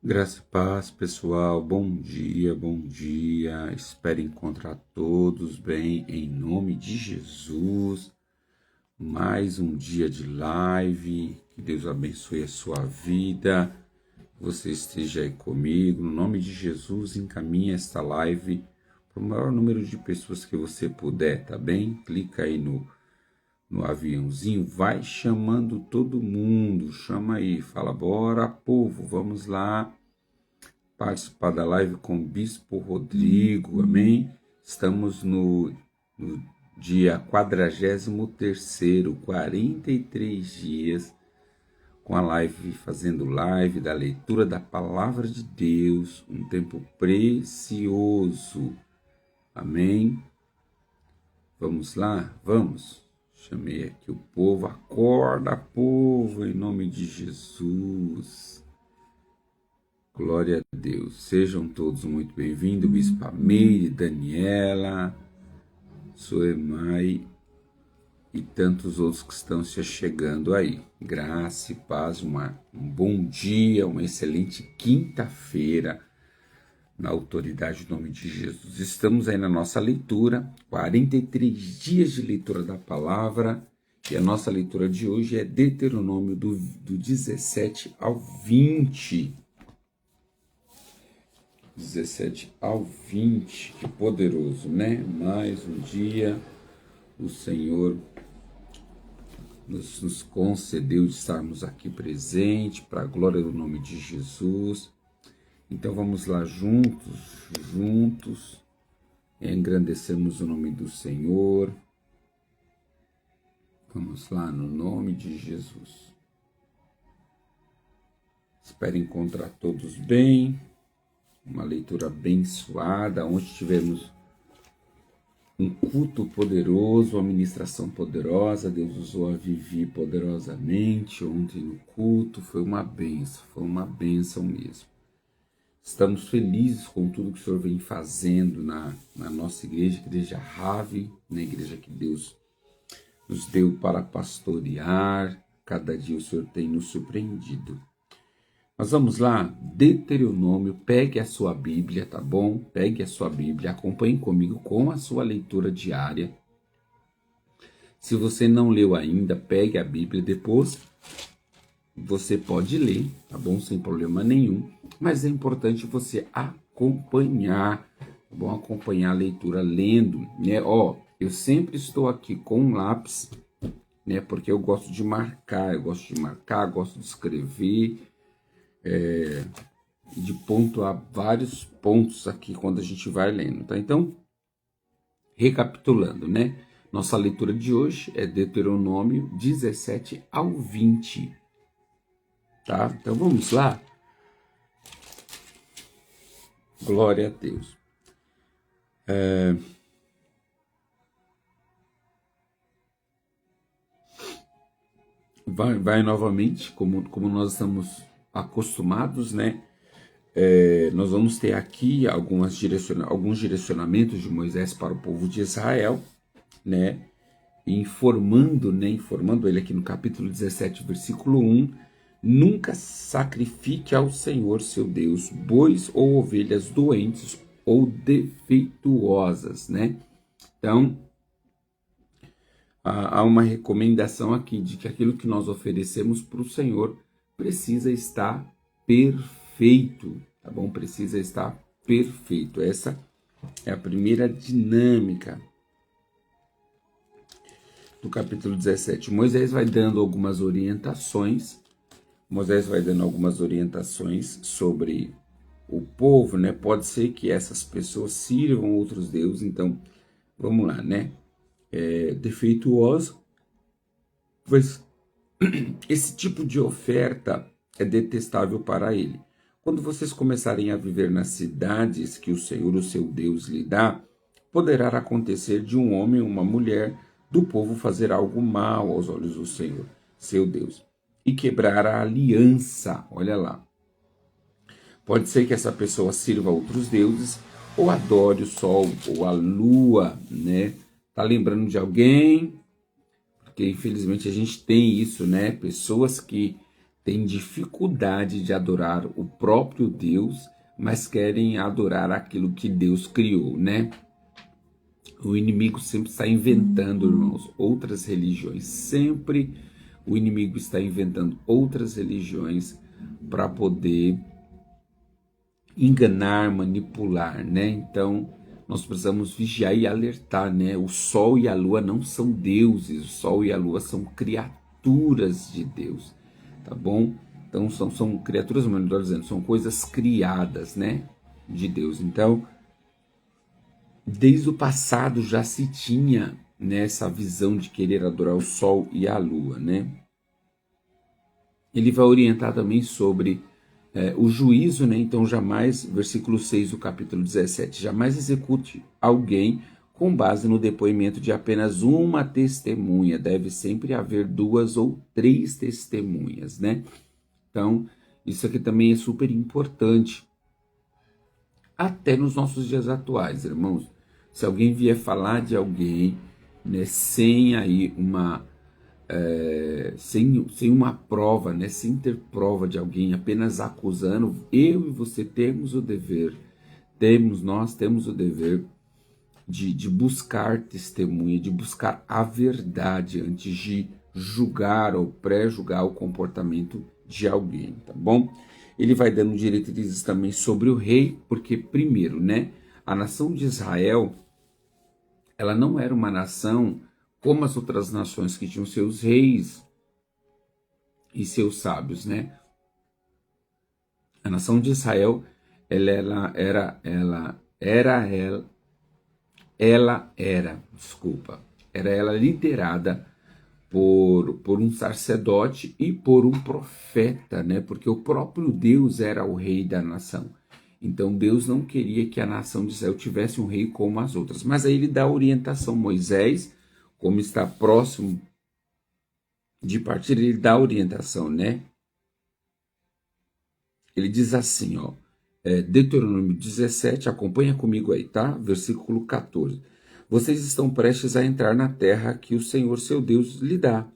Graça e paz, pessoal. Bom dia, bom dia. Espero encontrar todos bem em nome de Jesus. Mais um dia de live. Que Deus abençoe a sua vida. Você esteja aí comigo. No nome de Jesus, encaminhe esta live para o maior número de pessoas que você puder, tá bem? Clica aí no aviãozinho, vai chamando todo mundo. Chama aí, fala, bora, povo, vamos lá participar da live com o Bispo Rodrigo, amém? Estamos no dia 43º, 43 dias, com a live, fazendo live da leitura da Palavra de Deus, um tempo precioso, amém? Vamos lá? Vamos! Chamei aqui o povo, acorda, povo, em nome de Jesus. Glória a Deus. Sejam todos muito bem-vindos, Bispa Meire, Daniela, Soemai e tantos outros que estão se chegando aí. Graça e paz, um bom dia, uma excelente quinta-feira, na autoridade do nome de Jesus. Estamos aí na nossa leitura, 43 dias de leitura da palavra, e a nossa leitura de hoje é Deuteronômio do 17 ao 20. 17 ao 20, que poderoso, né? Mais um dia o Senhor nos concedeu de estarmos aqui presentes para a glória do nome de Jesus. Então vamos lá juntos, engrandecemos o nome do Senhor. Vamos lá no nome de Jesus. Espero encontrar todos bem. Uma leitura abençoada, onde tivemos um culto poderoso, uma ministração poderosa. Deus usou a Vivi poderosamente ontem no culto, foi uma bênção mesmo. Estamos felizes com tudo que o Senhor vem fazendo na nossa igreja Rave, na igreja que Deus nos deu para pastorear. Cada dia o Senhor tem nos surpreendido. Mas vamos lá, Deuteronômio, pegue a sua Bíblia, tá bom? Pegue a sua Bíblia, acompanhe comigo com a sua leitura diária. Se você não leu ainda, pegue a Bíblia, depois você pode ler, tá bom? Sem problema nenhum, mas é importante você acompanhar, tá bom? Acompanhar a leitura lendo, né? Eu sempre estou aqui com um lápis, né? Porque eu gosto de marcar, gosto de escrever, de pontuar vários pontos aqui quando a gente vai lendo, tá? Então, recapitulando, né? Nossa leitura de hoje é Deuteronômio 17 ao 20, tá? Então vamos lá? Glória a Deus. Vai novamente, como nós estamos acostumados, né? Nós vamos ter aqui alguns direcionamentos de Moisés para o povo de Israel, né? Informando ele aqui no capítulo 17, versículo 1, nunca sacrifique ao Senhor seu Deus bois ou ovelhas doentes ou defeituosas, né? Então, há uma recomendação aqui de que aquilo que nós oferecemos para o Senhor precisa estar perfeito, tá bom? Precisa estar perfeito. Essa é a primeira dinâmica do capítulo 17. Moisés vai dando algumas orientações sobre o povo, né? Pode ser que essas pessoas sirvam outros deuses, então vamos lá, né? Defeituosa, pois esse tipo de oferta é detestável para ele. Quando vocês começarem a viver nas cidades que o Senhor, o seu Deus, lhe dá, poderá acontecer de um homem ou uma mulher do povo fazer algo mal aos olhos do Senhor, seu Deus, e quebrar a aliança. Olha lá. Pode ser que essa pessoa sirva a outros deuses ou adore o sol ou a lua, né? Tá lembrando de alguém? Porque infelizmente a gente tem isso, né? Pessoas que têm dificuldade de adorar o próprio Deus, mas querem adorar aquilo que Deus criou, né? O inimigo sempre está inventando, irmãos, outras religiões. Sempre o inimigo está inventando outras religiões para poder enganar, manipular, né? Então, nós precisamos vigiar e alertar, né? O sol e a lua não são deuses, o sol e a lua são criaturas de Deus, tá bom? Então, são criaturas, melhor dizendo, são coisas criadas, né? De Deus. Então, desde o passado já se tinha, né, essa visão de querer adorar o sol e a lua, né? Ele vai orientar também sobre o juízo, né? Então jamais, versículo 6 do capítulo 17, jamais execute alguém com base no depoimento de apenas uma testemunha, deve sempre haver 2 ou 3 testemunhas, né? Então, isso aqui também é super importante, até nos nossos dias atuais, irmãos. Se alguém vier falar de alguém, né, sem aí sem uma prova, né, sem ter prova de alguém, apenas acusando, eu e você temos o dever, nós temos o dever de buscar testemunha, de buscar a verdade antes de julgar ou pré-julgar o comportamento de alguém, tá bom? Ele vai dando diretrizes também sobre o rei, porque primeiro, né, a nação de Israel, ela não era uma nação como as outras nações que tinham seus reis e seus sábios, né? A nação de Israel, ela era liderada por um sacerdote e por um profeta, né? Porque o próprio Deus era o rei da nação. Então Deus não queria que a nação de Israel tivesse um rei como as outras. Mas aí ele dá orientação. Moisés, como está próximo de partir, ele dá orientação, né? Ele diz assim, ó, Deuteronômio 17, acompanha comigo aí, tá? Versículo 14. Vocês estão prestes a entrar na terra que o Senhor seu Deus lhe dá.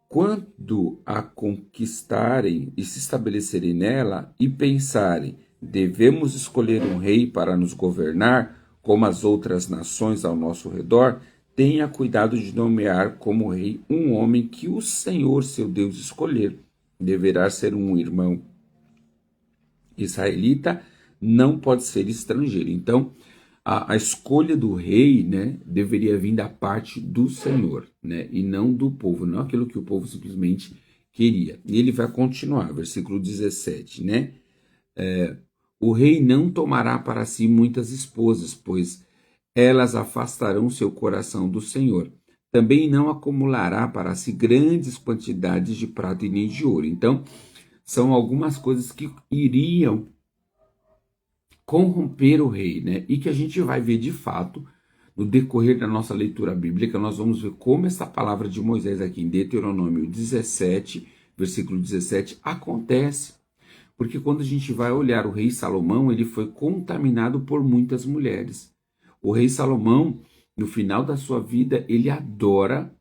Quando a conquistarem e se estabelecerem nela e pensarem, devemos escolher um rei para nos governar, como as outras nações ao nosso redor, tenha cuidado de nomear como rei um homem que o Senhor seu Deus escolher. Deverá ser um irmão israelita, não pode ser estrangeiro. Então, a escolha do rei, né, deveria vir da parte do Senhor, né, e não do povo, não aquilo que o povo simplesmente queria. E ele vai continuar, versículo 17, né? O rei não tomará para si muitas esposas, pois elas afastarão seu coração do Senhor. Também não acumulará para si grandes quantidades de prata e nem de ouro. Então, são algumas coisas que iriam corromper o rei, né? E que a gente vai ver de fato no decorrer da nossa leitura bíblica. Nós vamos ver como essa palavra de Moisés aqui em Deuteronômio 17, versículo 17, acontece. Porque quando a gente vai olhar o rei Salomão, ele foi contaminado por muitas mulheres. O rei Salomão, no final da sua vida, ele adora,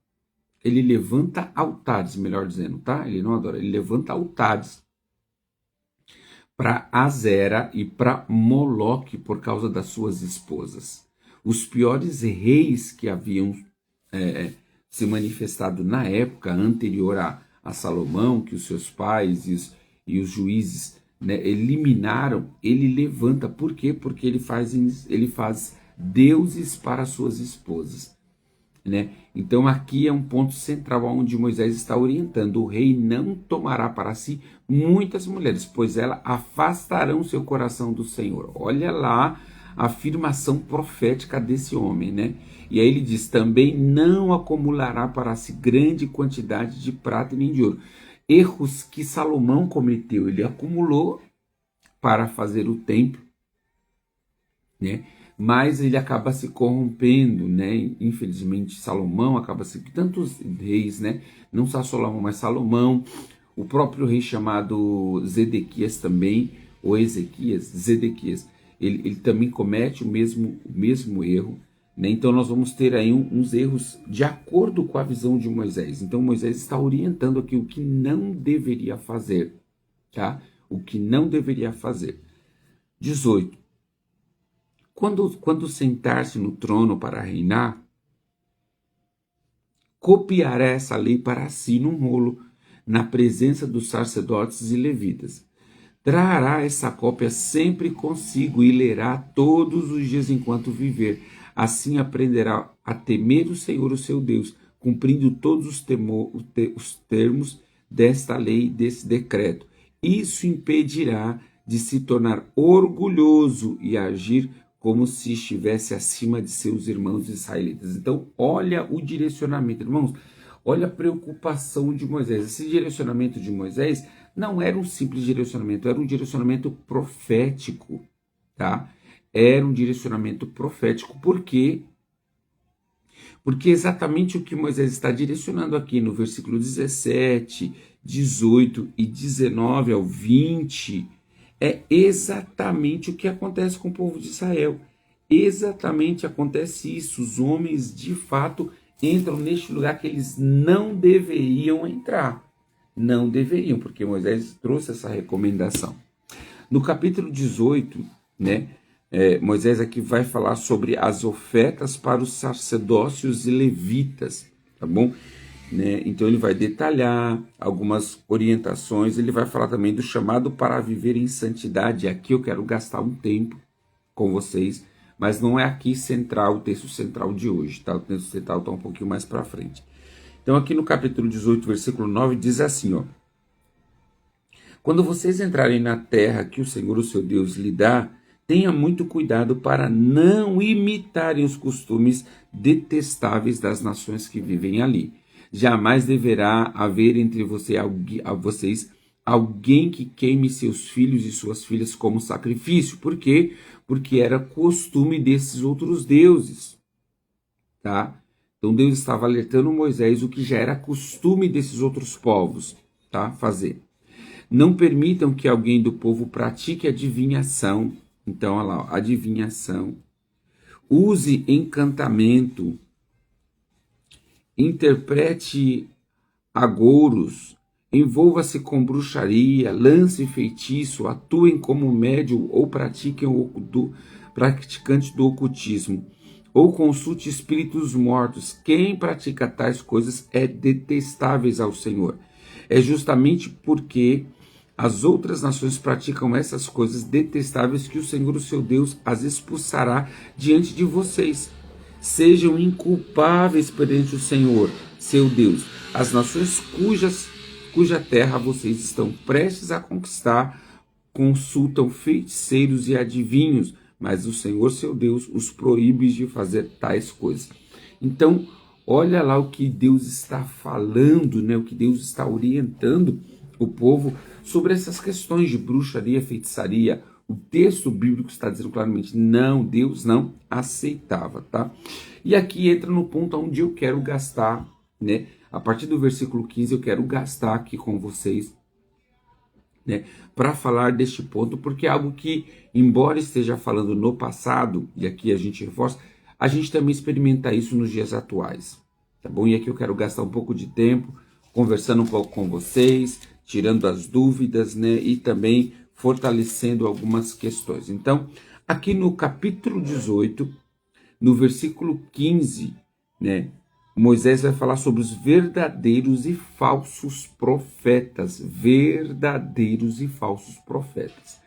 ele levanta altares, melhor dizendo, tá? Ele não adora, ele levanta altares para Azera e para Moloque por causa das suas esposas. Os piores reis que haviam se manifestado na época anterior a Salomão, que os seus pais e os juízes, né, eliminaram, ele levanta. Por quê? Porque ele faz deuses para suas esposas, né? Então aqui é um ponto central onde Moisés está orientando. O rei não tomará para si muitas mulheres, pois elas afastarão seu coração do Senhor. Olha lá a afirmação profética desse homem, né? E aí ele diz, também não acumulará para si grande quantidade de prata e nem de ouro. Erros que Salomão cometeu, ele acumulou para fazer o templo, né? Mas ele acaba se corrompendo, né? Infelizmente, Salomão acaba se... Tantos reis, né? Não só Salomão, mas Salomão. O próprio rei chamado Zedequias também, ou Zedequias, ele também comete o mesmo erro, né? Então nós vamos ter aí uns erros de acordo com a visão de Moisés. Então Moisés está orientando aqui o que não deveria fazer, tá? O que não deveria fazer. 18. Quando sentar-se no trono para reinar, copiará essa lei para si num rolo, na presença dos sacerdotes e levitas. Trará essa cópia sempre consigo e lerá todos os dias enquanto viver. Assim aprenderá a temer o Senhor, o seu Deus, cumprindo todos os termos desta lei, desse decreto. Isso impedirá de se tornar orgulhoso e agir como se estivesse acima de seus irmãos israelitas. Então, olha o direcionamento, irmãos. Olha a preocupação de Moisés. Esse direcionamento de Moisés não era um simples direcionamento, era um direcionamento profético, tá? Era um direcionamento profético. Por quê? Porque exatamente o que Moisés está direcionando aqui no versículo 17, 18 e 19 ao 20 é exatamente o que acontece com o povo de Israel. Exatamente acontece isso. Os homens, de fato, entram neste lugar que eles não deveriam entrar. Não deveriam, porque Moisés trouxe essa recomendação. No capítulo 18, né, Moisés aqui vai falar sobre as ofertas para os sacerdócios e levitas, tá bom? Né? Então ele vai detalhar algumas orientações, ele vai falar também do chamado para viver em santidade. Aqui eu quero gastar um tempo com vocês, mas não é aqui central, o texto central de hoje, tá? O texto central está um pouquinho mais para frente. Então aqui no capítulo 18, versículo 9, diz assim, ó: quando vocês entrarem na terra que o Senhor, o seu Deus, lhe dá, tenha muito cuidado para não imitarem os costumes detestáveis das nações que vivem ali. Jamais deverá haver entre vocês alguém que queime seus filhos e suas filhas como sacrifício. Por quê? Porque era costume desses outros deuses, tá? Então Deus estava alertando Moisés o que já era costume desses outros povos, tá? Fazer. Não permitam que alguém do povo pratique adivinhação. Então, olha lá, adivinhação. Use encantamento. Interprete agouros. Envolva-se com bruxaria. Lance feitiço. Atuem como médium ou praticante do ocultismo. Ou consulte espíritos mortos. Quem pratica tais coisas é detestável ao Senhor. É justamente porque as outras nações praticam essas coisas detestáveis que o Senhor, o seu Deus, as expulsará diante de vocês. Sejam inculpáveis perante o Senhor, seu Deus, as nações cuja terra vocês estão prestes a conquistar, consultam feiticeiros e adivinhos, mas o Senhor, seu Deus, os proíbe de fazer tais coisas. Então, olha lá o que Deus está falando, né? O que Deus está orientando o povo sobre essas questões de bruxaria, feitiçaria. O texto bíblico está dizendo claramente, não, Deus não aceitava, tá? E aqui entra no ponto onde eu quero gastar, né? A partir do versículo 15 eu quero gastar aqui com vocês, né, para falar deste ponto, porque é algo que, embora esteja falando no passado, e aqui a gente reforça, a gente também experimenta isso nos dias atuais, tá bom? E aqui eu quero gastar um pouco de tempo conversando um pouco com vocês, tirando as dúvidas, né, e também fortalecendo algumas questões. Então, aqui no capítulo 18, no versículo 15, né, Moisés vai falar sobre os verdadeiros e falsos profetas. Verdadeiros e falsos profetas.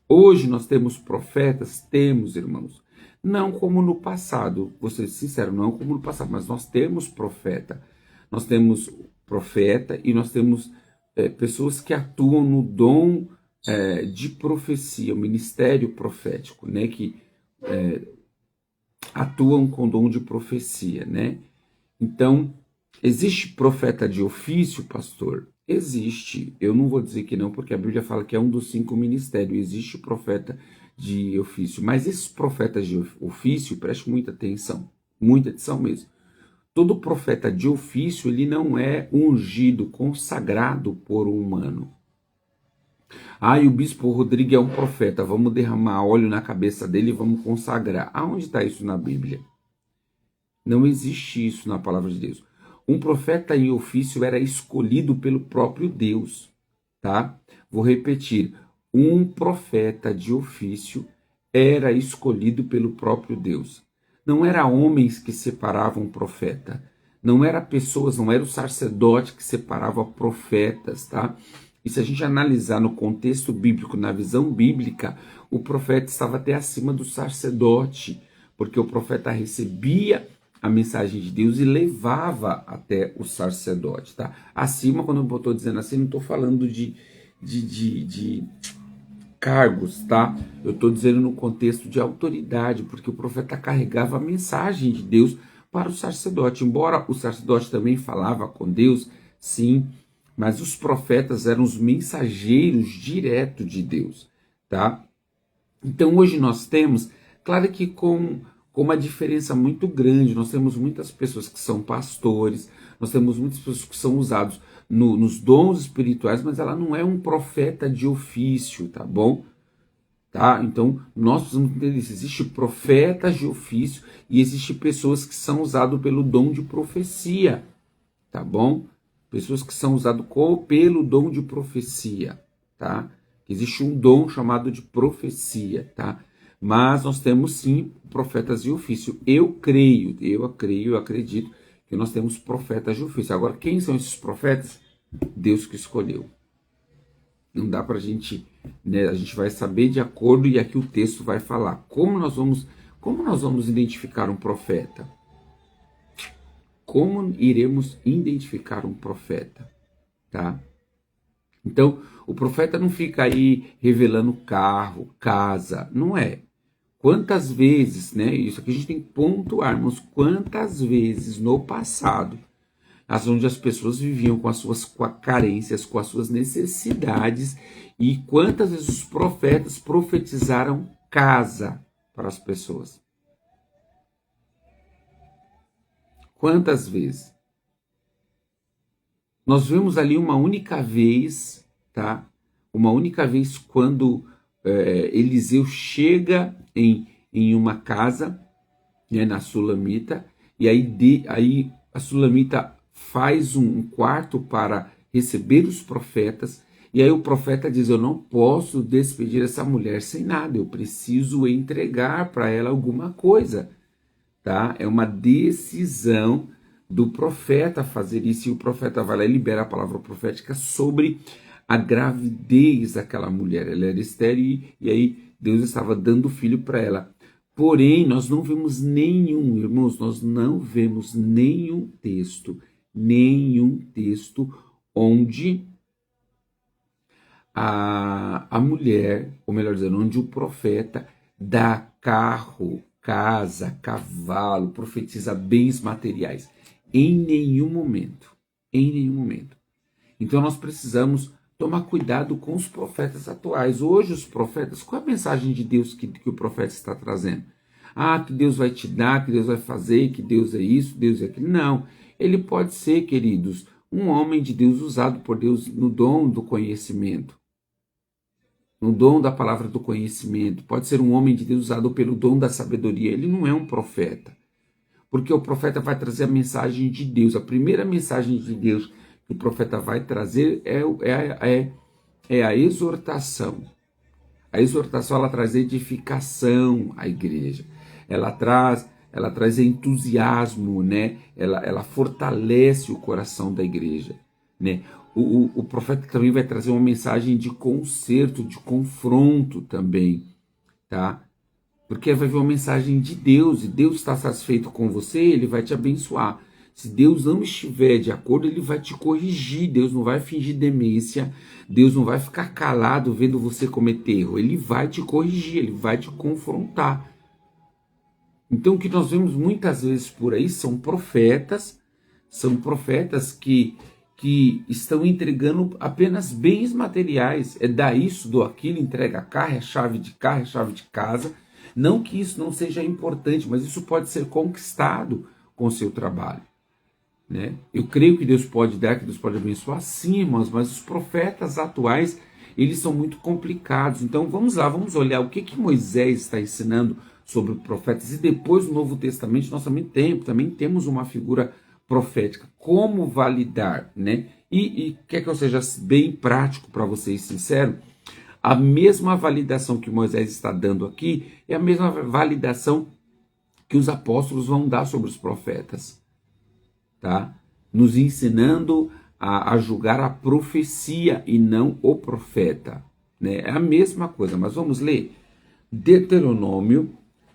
Hoje nós temos profetas? Temos, irmãos. Não como no passado, vou ser sincero, não como no passado, mas nós temos profeta. Nós temos profeta e nós temos pessoas que atuam no dom de profecia, o ministério profético, né? Que atuam com dom de profecia, né? Então, existe profeta de ofício, pastor? Existe. Eu não vou dizer que não, porque a Bíblia fala que é um dos 5 ministérios. Existe profeta de ofício. Mas esses profetas de ofício, preste muita atenção mesmo. Todo profeta de ofício, ele não é ungido, consagrado por um humano. E o bispo Rodrigo é um profeta, vamos derramar óleo na cabeça dele e vamos consagrar. Aonde está isso na Bíblia? Não existe isso na palavra de Deus. Um profeta em ofício era escolhido pelo próprio Deus, tá? Vou repetir. Um profeta de ofício era escolhido pelo próprio Deus. Não era homens que separavam profeta. Não era pessoas, não era o sacerdote que separava profetas, tá? E se a gente analisar no contexto bíblico, na visão bíblica, o profeta estava até acima do sacerdote, porque o profeta recebia a mensagem de Deus e levava até o sacerdote, tá? Acima, quando eu estou dizendo assim, não estou falando de cargos, tá? Eu estou dizendo no contexto de autoridade, porque o profeta carregava a mensagem de Deus para o sacerdote. Embora o sacerdote também falava com Deus, sim, mas os profetas eram os mensageiros diretos de Deus, tá? Então hoje nós temos, claro que com uma diferença muito grande, nós temos muitas pessoas que são pastores, nós temos muitas pessoas que são usados nos dons espirituais, mas ela não é um profeta de ofício, tá bom? Tá? Então nós precisamos entender isso, existe profetas de ofício e existe pessoas que são usadas pelo dom de profecia, tá bom? Pessoas que são usadas pelo dom de profecia, tá? Existe um dom chamado de profecia, tá? Mas nós temos sim profetas de ofício. Eu acredito que nós temos profetas de ofício. Agora, quem são esses profetas? Deus que escolheu. Não dá pra gente, né? A gente vai saber de acordo e aqui o texto vai falar. Como nós vamos identificar um profeta? Como iremos identificar um profeta, tá? Então, o profeta não fica aí revelando carro, casa, não é. Quantas vezes, né? Isso aqui a gente tem que pontuar, mas quantas vezes no passado, onde as pessoas viviam com as suas carências, com as suas necessidades, e quantas vezes os profetas profetizaram casa para as pessoas. Quantas vezes? Nós vemos ali uma única vez, tá? Uma única vez quando Eliseu chega em uma casa, né, na Sulamita, e aí a Sulamita faz um quarto para receber os profetas, e aí o profeta diz, eu não posso despedir essa mulher sem nada, eu preciso entregar para ela alguma coisa, tá? É uma decisão do profeta fazer isso, e o profeta vai lá e libera a palavra profética sobre a gravidez daquela mulher. Ela era estéril e aí Deus estava dando filho para ela. Porém, nós não vemos irmãos, nós não vemos nenhum texto onde a mulher, ou melhor dizendo, onde o profeta dá carro, casa, cavalo, profetiza bens materiais. Em nenhum momento. Então nós precisamos tomar cuidado com os profetas atuais. Hoje os profetas, qual é a mensagem de Deus que o profeta está trazendo? Que Deus vai te dar, que Deus vai fazer, que Deus é isso, Deus é aquilo. Não, ele pode ser, queridos, um homem de Deus usado por Deus no dom do conhecimento. No dom da palavra do conhecimento. Pode ser um homem de Deus usado pelo dom da sabedoria. Ele não é um profeta. Porque o profeta vai trazer a mensagem de Deus. A primeira mensagem de Deus que o profeta vai trazer é a exortação. A exortação, ela traz edificação à igreja. Ela traz entusiasmo, né? Ela fortalece o coração da igreja, né? O profeta também vai trazer uma mensagem de conserto, de confronto também, tá? Porque vai vir uma mensagem de Deus, e Deus está satisfeito com você, ele vai te abençoar. Se Deus não estiver de acordo, ele vai te corrigir. Deus não vai fingir demência, Deus não vai ficar calado vendo você cometer erro. Ele vai te corrigir, ele vai te confrontar. Então o que nós vemos muitas vezes por aí são profetas que estão entregando apenas bens materiais. É dar isso, do aquilo, entrega carro, é chave de carro, é chave de casa. Não que isso não seja importante, mas isso pode ser conquistado com o seu trabalho, né? Eu creio que Deus pode dar, que Deus pode abençoar, sim, irmãos, mas os profetas atuais, eles são muito complicados. Então vamos lá, vamos olhar o que Moisés está ensinando sobre profetas, e depois no Novo Testamento nós também temos uma figura profética. Como validar, né? E quer que eu seja bem prático para vocês, sincero, a mesma validação que Moisés está dando aqui é a mesma validação que os apóstolos vão dar sobre os profetas, tá? Nos ensinando a julgar a profecia e não o profeta, né? É a mesma coisa, mas vamos ler Deuteronômio,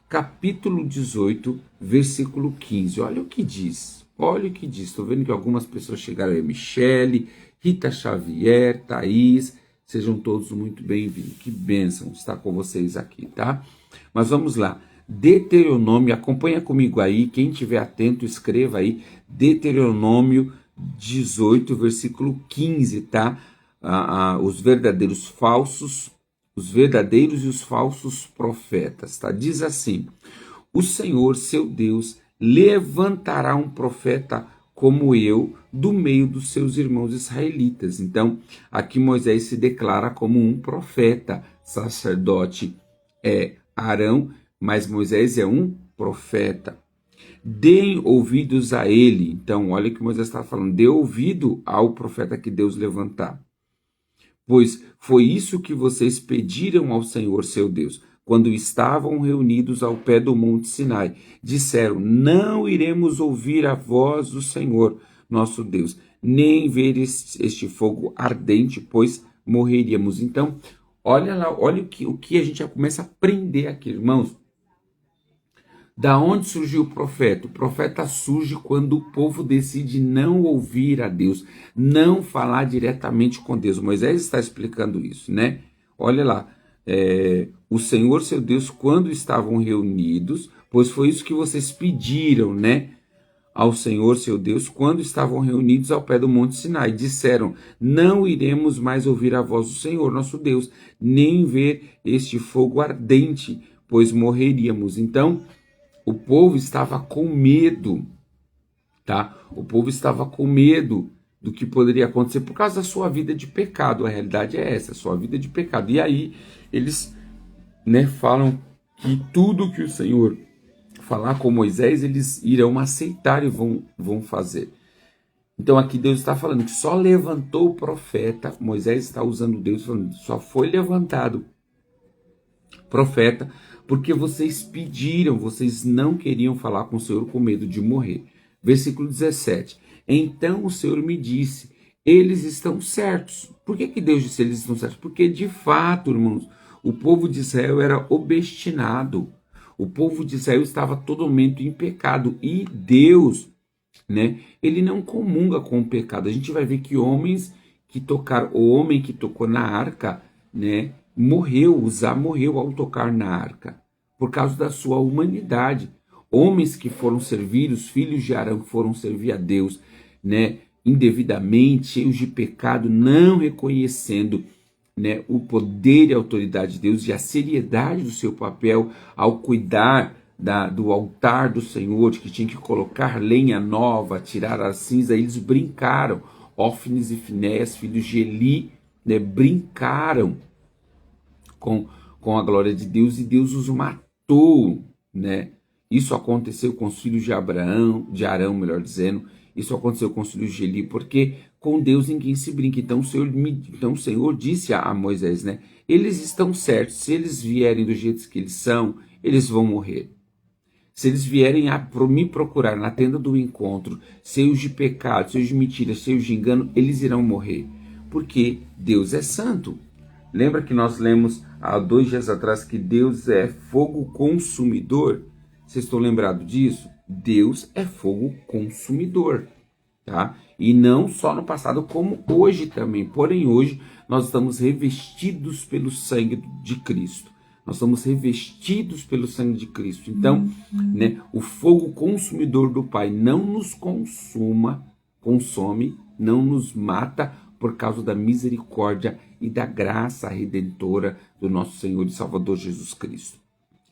capítulo 18, versículo 15. Olha o que diz. Olha o que diz. Estou vendo que algumas pessoas chegaram aí, Michele, Rita Xavier, Thaís, sejam todos muito bem-vindos. Que bênção estar com vocês aqui, tá? Mas vamos lá. Deuteronômio, acompanha comigo aí, quem estiver atento, escreva aí, Deuteronômio 18, versículo 15, tá? Os verdadeiros e os falsos profetas, tá? Diz assim: o Senhor, seu Deus, levantará um profeta como eu do meio dos seus irmãos israelitas. Então, aqui Moisés se declara como um profeta, sacerdote é Arão, mas Moisés é um profeta. Deem ouvidos a ele. Então, olha o que Moisés está falando. Dê ouvido ao profeta que Deus levantar. Pois foi isso que vocês pediram ao Senhor, seu Deus, quando estavam reunidos ao pé do monte Sinai. Disseram: não iremos ouvir a voz do Senhor, nosso Deus, nem ver este fogo ardente, pois morreríamos. Então, olha lá, olha o que a gente já começa a aprender aqui, irmãos. Da onde surgiu o profeta? O profeta surge quando o povo decide não ouvir a Deus, não falar diretamente com Deus. Moisés está explicando isso, né? Olha lá, o Senhor, seu Deus, quando estavam reunidos, pois foi isso que vocês pediram, né? Ao Senhor, seu Deus, quando estavam reunidos ao pé do monte Sinai, disseram: não iremos mais ouvir a voz do Senhor, nosso Deus, nem ver este fogo ardente, pois morreríamos. Então, o povo estava com medo, tá? O povo estava com medo do que poderia acontecer por causa da sua vida de pecado. A realidade é essa, sua vida de pecado. E aí eles, né, falam que tudo que o Senhor falar com Moisés, eles irão aceitar e vão fazer. Então aqui Deus está falando que só levantou o profeta. Moisés está usando Deus falando, só foi levantado profeta porque vocês pediram, vocês não queriam falar com o Senhor com medo de morrer. Versículo 17. Então o Senhor me disse: eles estão certos. Por que Deus disse eles estão certos? Porque de fato, irmãos, o povo de Israel era obstinado. O povo de Israel estava totalmente em pecado. E Deus, né, ele não comunga com o pecado. A gente vai ver que o homem que tocou na arca, né, morreu, Uzá morreu ao tocar na arca, por causa da sua humanidade. Homens que foram servir, os filhos de Arão que foram servir a Deus, né, indevidamente, cheios de pecado, não reconhecendo, né, o poder e a autoridade de Deus e a seriedade do seu papel ao cuidar do altar do Senhor, que tinha que colocar lenha nova, tirar a cinza. Eles brincaram. Ófines e Finéias, filhos de Eli, né, brincaram com a glória de Deus, e Deus os matou, né? Isso aconteceu com os filhos de Arão, melhor dizendo. Isso aconteceu com os filhos de Eli, porque com Deus ninguém se brinca. Então o Senhor disse a Moisés, né? Eles estão certos. Se eles vierem do jeito que eles são, eles vão morrer. Se eles vierem me procurar na tenda do encontro, cheios de pecado, cheios de mentira, cheios de engano, eles irão morrer. Porque Deus é santo. Lembra que nós lemos há 2 dias atrás que Deus é fogo consumidor? Vocês estão lembrados disso? Deus é fogo consumidor, tá? E não só no passado, como hoje também. Porém, hoje nós estamos revestidos pelo sangue de Cristo. Nós estamos revestidos pelo sangue de Cristo. Então, né, o fogo consumidor do Pai não nos consome, não nos mata, por causa da misericórdia e da graça redentora do nosso Senhor e Salvador Jesus Cristo.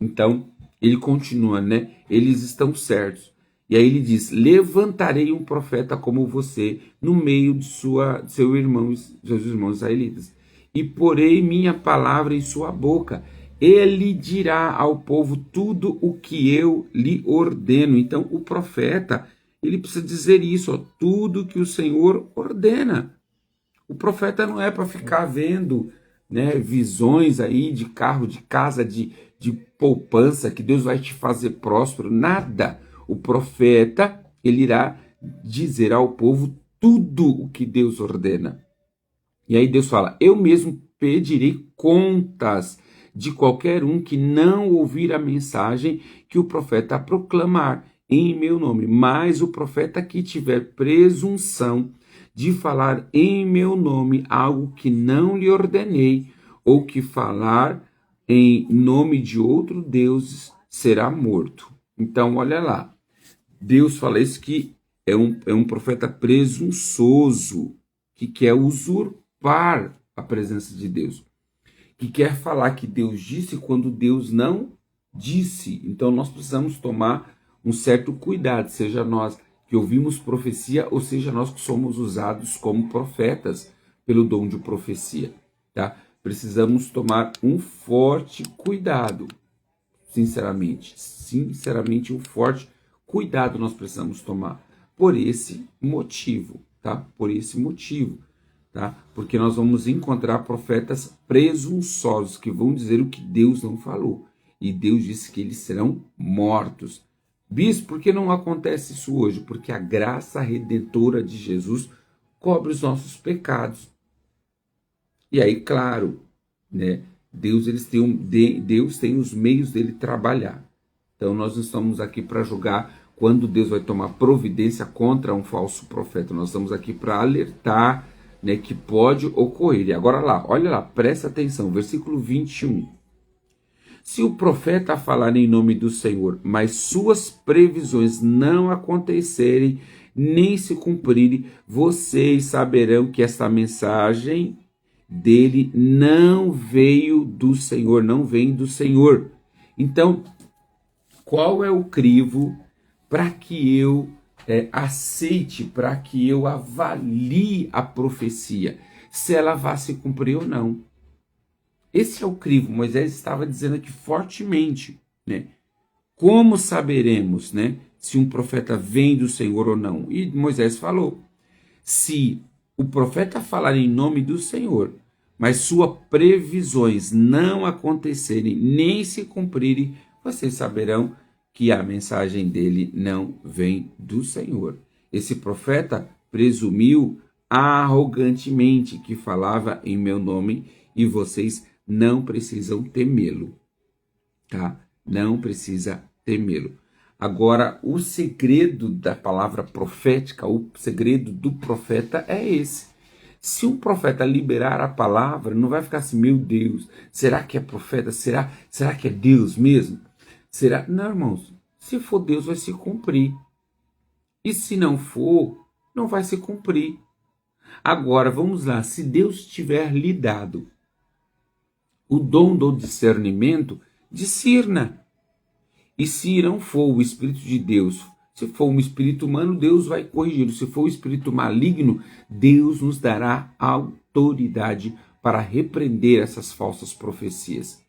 Então, ele continua, né? Eles estão certos. E aí ele diz: levantarei um profeta como você no meio de seus irmãos israelitas, e porei minha palavra em sua boca. ele dirá ao povo tudo o que eu lhe ordeno. Então, o profeta, ele precisa dizer isso, ó, tudo que o Senhor ordena. O profeta não é para ficar vendo, né, visões aí de carro, de casa, de poupança, que Deus vai te fazer próspero, nada. O profeta, ele irá dizer ao povo tudo o que Deus ordena. E aí Deus fala, eu mesmo pedirei contas de qualquer um que não ouvir a mensagem que o profeta proclamar em meu nome. Mas o profeta que tiver presunção de falar em meu nome algo que não lhe ordenei, ou que falar em nome de outro Deus, será morto. Então, olha lá, Deus fala isso que é um profeta presunçoso, que quer usurpar a presença de Deus, que quer falar que Deus disse quando Deus não disse. Então nós precisamos tomar um certo cuidado, seja nós que ouvimos profecia, ou seja nós que somos usados como profetas pelo dom de profecia, tá? Precisamos tomar um forte cuidado, sinceramente, um forte cuidado nós precisamos tomar, por esse motivo, tá? Por esse motivo, tá? Porque nós vamos encontrar profetas presunçosos que vão dizer o que Deus não falou. E Deus disse que eles serão mortos. Bispo, por que não acontece isso hoje? Porque a graça redentora de Jesus cobre os nossos pecados. E aí, claro, né? Deus tem os meios dele trabalhar. Então nós não estamos aqui para julgar quando Deus vai tomar providência contra um falso profeta. Nós estamos aqui para alertar, né, que pode ocorrer. E agora lá, olha lá, presta atenção, versículo 21. Se o profeta falar em nome do Senhor, mas suas previsões não acontecerem, nem se cumprirem, vocês saberão que esta mensagem dele não veio do Senhor, não vem do Senhor. Então, qual é o crivo para que eu aceite, para que eu avalie a profecia, se ela vai se cumprir ou não? Esse é o crivo. Moisés estava dizendo aqui fortemente, né? Como saberemos, né, se um profeta vem do Senhor ou não? E Moisés falou, se o profeta falar em nome do Senhor, mas suas previsões não acontecerem, nem se cumprirem, vocês saberão que a mensagem dele não vem do Senhor. Esse profeta presumiu arrogantemente que falava em meu nome e vocês não precisam temê-lo, tá? Não precisa temê-lo. Agora, o segredo da palavra profética, o segredo do profeta é esse. Se um profeta liberar a palavra, não vai ficar assim, meu Deus, será que é profeta? Será que é Deus mesmo? Será? Não, irmãos, se for Deus vai se cumprir. E se não for, não vai se cumprir. Agora, vamos lá, se Deus tiver lhe dado o dom do discernimento, discirna. E se não for o Espírito de Deus, se for um espírito humano, Deus vai corrigir. Se for o espírito maligno, Deus nos dará autoridade para repreender essas falsas profecias.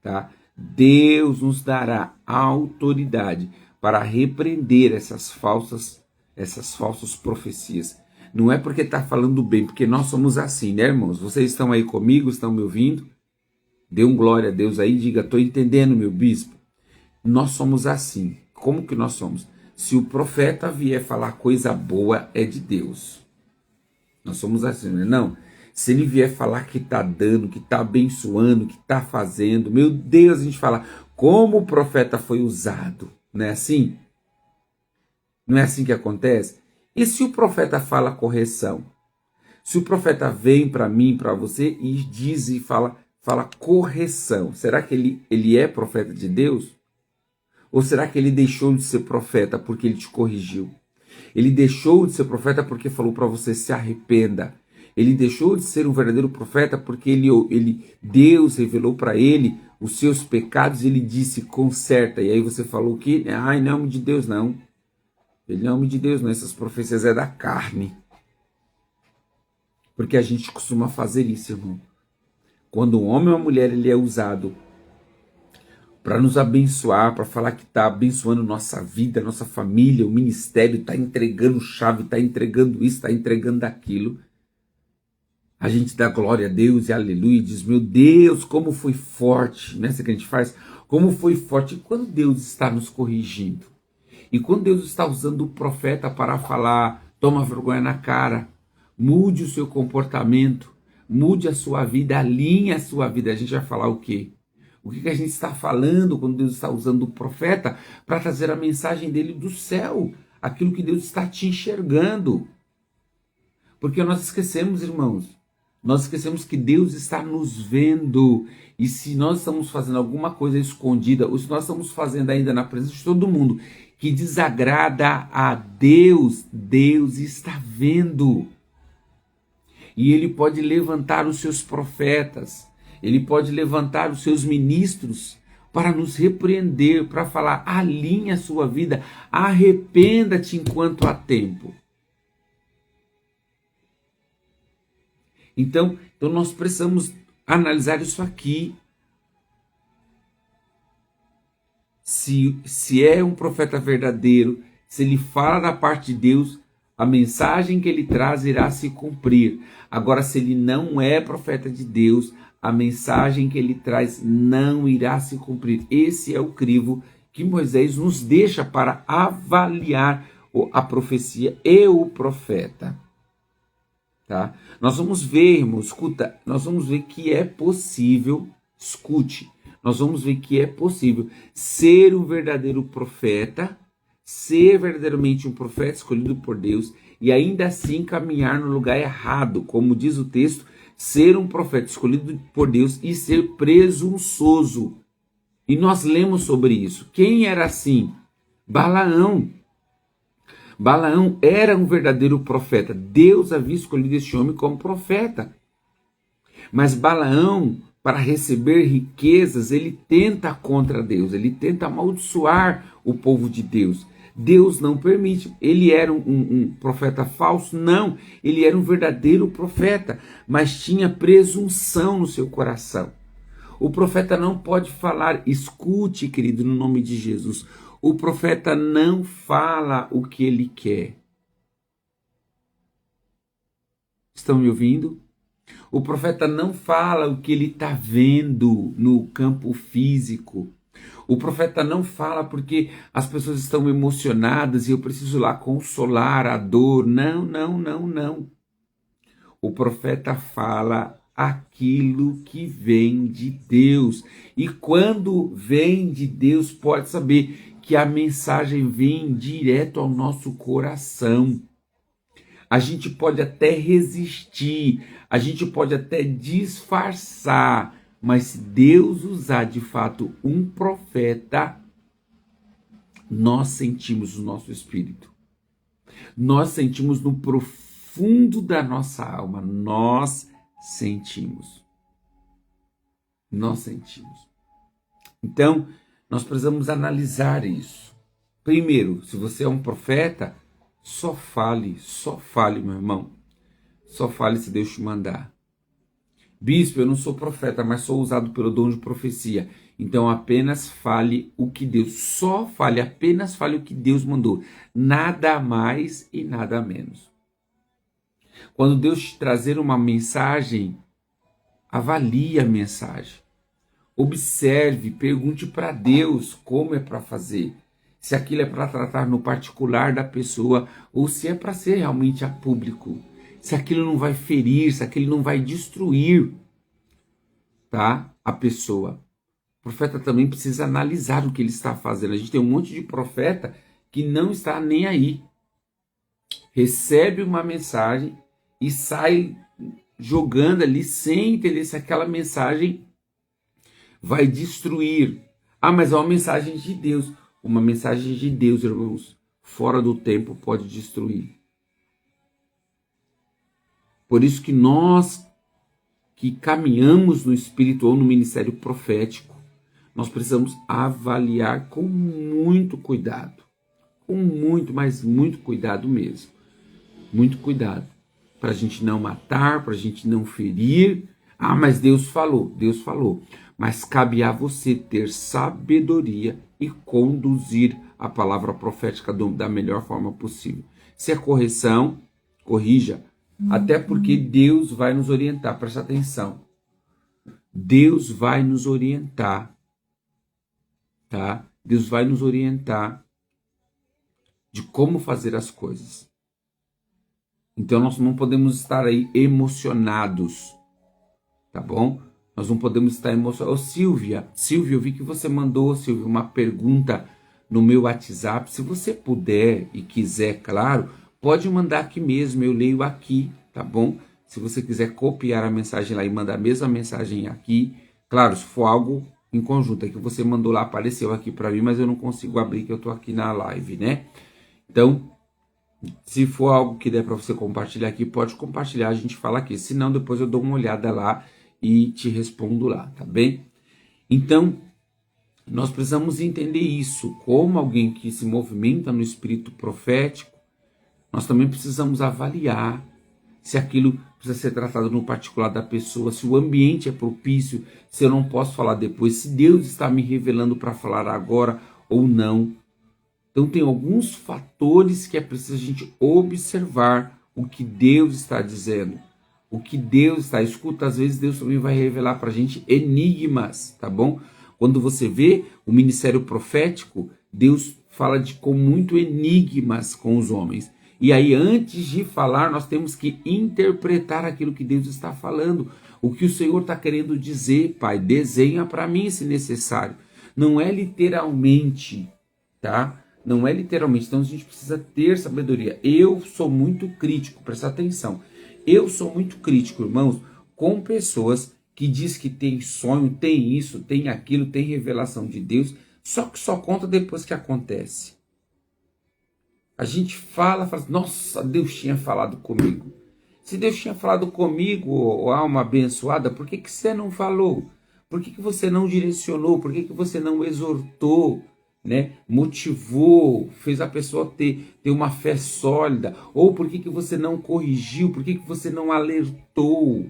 Tá? Deus nos dará autoridade para repreender essas falsas profecias. Não é porque está falando bem, porque nós somos assim, né, irmãos? Vocês estão aí comigo, estão me ouvindo? Dê um glória a Deus aí, diga, estou entendendo, meu bispo. Nós somos assim. Como que nós somos? Se o profeta vier falar coisa boa, é de Deus. Nós somos assim, né? Não. Se ele vier falar que está dando, que está abençoando, que está fazendo, meu Deus, a gente fala, como o profeta foi usado. Não é assim? Não é assim que acontece? E se o profeta fala correção? Se o profeta vem para mim, para você, e diz e fala correção, será que ele é profeta de Deus? Ou será que ele deixou de ser profeta porque ele te corrigiu? Ele deixou de ser profeta porque falou para você se arrependa. Ele deixou de ser um verdadeiro profeta porque Deus revelou para ele os seus pecados e ele disse conserta. E aí você falou que, em nome de Deus não. Em nome de Deus não, essas profecias é da carne. Porque a gente costuma fazer isso, irmão. Quando um homem ou uma mulher ele é usado para nos abençoar, para falar que está abençoando nossa vida, nossa família, o ministério, está entregando chave, está entregando isso, está entregando aquilo, a gente dá glória a Deus e aleluia, e diz, meu Deus, como foi forte, não é isso que a gente faz? Como foi forte. E quando Deus está nos corrigindo, e quando Deus está usando o profeta para falar, toma vergonha na cara, mude o seu comportamento, mude a sua vida, alinhe a sua vida, a gente vai falar o quê? O que a gente está falando quando Deus está usando o profeta para trazer a mensagem dele do céu, aquilo que Deus está te enxergando. Porque nós esquecemos, irmãos, nós esquecemos que Deus está nos vendo. E se nós estamos fazendo alguma coisa escondida, ou se nós estamos fazendo ainda na presença de todo mundo, que desagrada a Deus, Deus está vendo. E Ele pode levantar os seus profetas, Ele pode levantar os seus ministros para nos repreender, para falar, alinhe a sua vida, arrependa-te enquanto há tempo. Então nós precisamos analisar isso aqui. Se é um profeta verdadeiro, se ele fala da parte de Deus, a mensagem que ele traz irá se cumprir. Agora, se ele não é profeta de Deus, a mensagem que ele traz não irá se cumprir. Esse é o crivo que Moisés nos deixa para avaliar a profecia e o profeta. Tá? Nós vamos ver, irmão, escuta, nós vamos ver que é possível, escute, nós vamos ver que é possível ser um verdadeiro profeta, ser verdadeiramente um profeta escolhido por Deus e ainda assim caminhar no lugar errado, como diz o texto, ser um profeta escolhido por Deus e ser presunçoso. E nós lemos sobre isso. Quem era assim? Balaão. Balaão era um verdadeiro profeta. Deus havia escolhido este homem como profeta. Mas Balaão, para receber riquezas, ele tenta contra Deus, ele tenta amaldiçoar o povo de Deus. Deus não permite. Ele era um profeta falso? Não, ele era um verdadeiro profeta, mas tinha presunção no seu coração. O profeta não pode falar, escute, querido, no nome de Jesus, o profeta não fala o que ele quer. Estão me ouvindo? O profeta não fala o que ele está vendo no campo físico. O profeta não fala porque as pessoas estão emocionadas e eu preciso lá consolar a dor. Não, não, não, não. O profeta fala aquilo que vem de Deus. E quando vem de Deus, pode saber que a mensagem vem direto ao nosso coração. A gente pode até resistir, a gente pode até disfarçar, mas se Deus usar de fato um profeta, nós sentimos no nosso espírito. Nós sentimos no profundo da nossa alma, nós sentimos. Nós sentimos. Então, nós precisamos analisar isso. Primeiro, se você é um profeta, só fale, meu irmão. Só fale se Deus te mandar. Bispo, eu não sou profeta, mas sou usado pelo dom de profecia. Então apenas fale o que Deus, só fale, apenas fale o que Deus mandou. Nada mais e nada menos. Quando Deus te trazer uma mensagem, avalie a mensagem. Observe, pergunte para Deus como é para fazer. Se aquilo é para tratar no particular da pessoa ou se é para ser realmente a público. Se aquilo não vai ferir, se aquilo não vai destruir, tá, a pessoa. O profeta também precisa analisar o que ele está fazendo. A gente tem um monte de profeta que não está nem aí. Recebe uma mensagem e sai jogando ali sem entender se aquela mensagem vai destruir. Ah, mas é uma mensagem de Deus. Uma mensagem de Deus, irmãos, fora do tempo pode destruir. Por isso que nós que caminhamos no Espírito ou no ministério profético, nós precisamos avaliar com muito cuidado. Com muito, mas muito cuidado mesmo. Muito cuidado. Para a gente não matar, para a gente não ferir, Ah, mas Deus falou. Mas cabe a você ter sabedoria e conduzir a palavra profética da melhor forma possível. Se é correção, corrija. Até porque Deus vai nos orientar, presta atenção. Deus vai nos orientar, tá? Deus vai nos orientar de como fazer as coisas. Então nós não podemos estar aí emocionados, tá bom? Nós não podemos estar emocionados. Ô Silvia, eu vi que você mandou, Silvia, uma pergunta no meu WhatsApp. Se você puder e quiser, claro, pode mandar aqui mesmo, eu leio aqui, tá bom? Se você quiser copiar a mensagem lá e mandar a mesma mensagem aqui, claro, se for algo em conjunto, é que você mandou lá, apareceu aqui para mim, mas eu não consigo abrir que eu tô aqui na live, né? Então, se for algo que der para você compartilhar aqui, pode compartilhar, a gente fala aqui. Se não, depois eu dou uma olhada lá e te respondo lá, tá bem? Então, nós precisamos entender isso. Como alguém que se movimenta no espírito profético, nós também precisamos avaliar se aquilo precisa ser tratado no particular da pessoa, se o ambiente é propício, se eu não posso falar depois, se Deus está me revelando para falar agora ou não. Então tem alguns fatores que é preciso a gente observar o que Deus está dizendo. O que Deus está... Escuta, às vezes Deus também vai revelar para a gente enigmas, tá bom? Quando você vê o ministério profético, Deus fala com muito enigmas com os homens. E aí, antes de falar, nós temos que interpretar aquilo que Deus está falando. O que o Senhor está querendo dizer, Pai, desenha para mim se necessário. Não é literalmente, tá? Não é literalmente. Então a gente precisa ter sabedoria. Eu sou muito crítico, presta atenção. Eu sou muito crítico, irmãos, com pessoas que diz que tem sonho, tem isso, tem aquilo, tem revelação de Deus, só que só conta depois que acontece. A gente fala, nossa, Deus tinha falado comigo. Se Deus tinha falado comigo, alma abençoada, por que você não falou? Por que você não direcionou? Por que você não exortou? Né? Motivou, fez a pessoa ter uma fé sólida? Ou por que você não corrigiu? Por que você não alertou?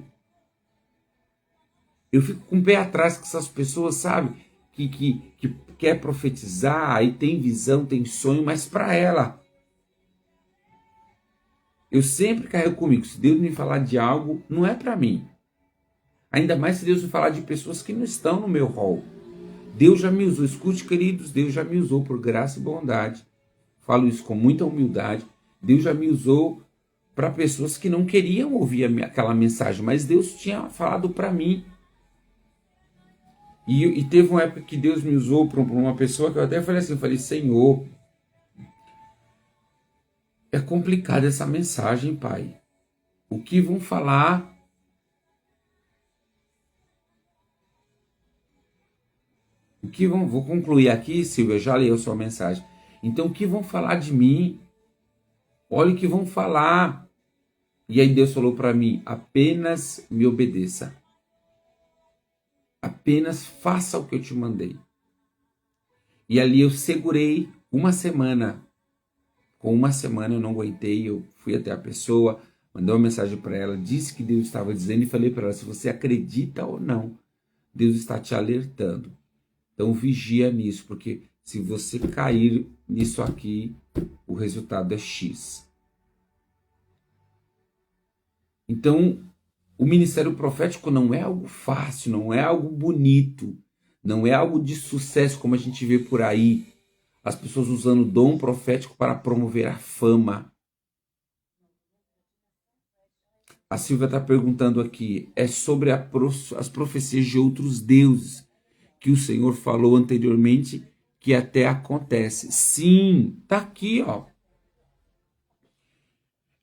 Eu fico com o pé atrás com essas pessoas, sabe? Que quer profetizar, aí tem visão, tem sonho, mas para ela. Eu sempre carrego comigo, se Deus me falar de algo, não é para mim. Ainda mais se Deus me falar de pessoas que não estão no meu rol. Deus já me usou, escute, queridos, Deus já me usou por graça e bondade. Falo isso com muita humildade. Deus já me usou para pessoas que não queriam ouvir aquela mensagem, mas Deus tinha falado para mim. E teve uma época que Deus me usou para uma pessoa que eu até falei assim, Senhor, é complicada essa mensagem, Pai. O que vão falar? Vou concluir aqui, Silvia, já leu sua mensagem. Então, o que vão falar de mim? Olha o que vão falar. E aí Deus falou para mim, apenas me obedeça. Apenas faça o que eu te mandei. E ali eu segurei uma semana. Com uma semana eu não aguentei, eu fui até a pessoa, mandei uma mensagem para ela, disse que Deus estava dizendo e falei para ela, se você acredita ou não, Deus está te alertando. Então vigia nisso, porque se você cair nisso aqui, o resultado é X. Então, o ministério profético não é algo fácil, não é algo bonito, não é algo de sucesso como a gente vê por aí. As pessoas usando o dom profético para promover a fama. A Silvia está perguntando aqui, é sobre as profecias de outros deuses que o Senhor falou anteriormente que até acontece. Sim, está aqui, ó.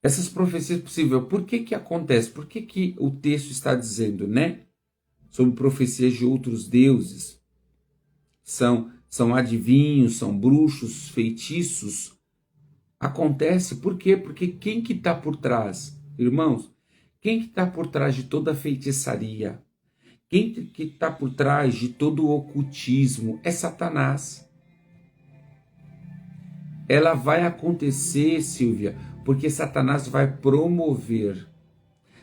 Essas profecias possíveis, por que acontece? Por que o texto está dizendo, né? Sobre profecias de outros deuses. São adivinhos, são bruxos, feitiços. Acontece por quê? Porque quem que está por trás? Irmãos, quem que está por trás de toda a feitiçaria? Quem que está por trás de todo o ocultismo? É Satanás. Ela vai acontecer, Silvia, porque Satanás vai promover.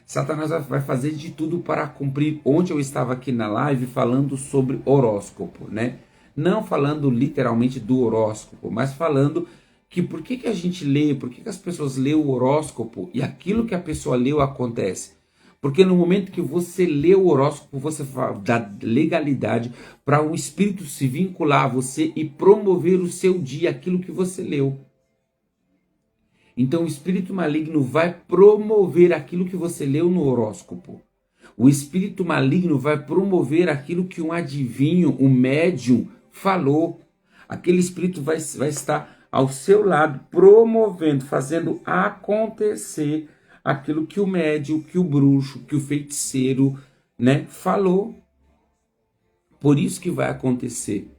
Satanás vai fazer de tudo para cumprir. Ontem eu estava aqui na live falando sobre horóscopo, né? Não falando literalmente do horóscopo, mas falando que por que a gente lê, por que as pessoas lêem o horóscopo e aquilo que a pessoa leu acontece. Porque no momento que você lê o horóscopo, você dá legalidade para um espírito se vincular a você e promover o seu dia, aquilo que você leu. Então o espírito maligno vai promover aquilo que você leu no horóscopo. O espírito maligno vai promover aquilo que um adivinho, um médium falou. Aquele espírito vai estar ao seu lado, promovendo, fazendo acontecer aquilo que o médium, que o bruxo, que o feiticeiro, né, falou. Por isso que vai acontecer.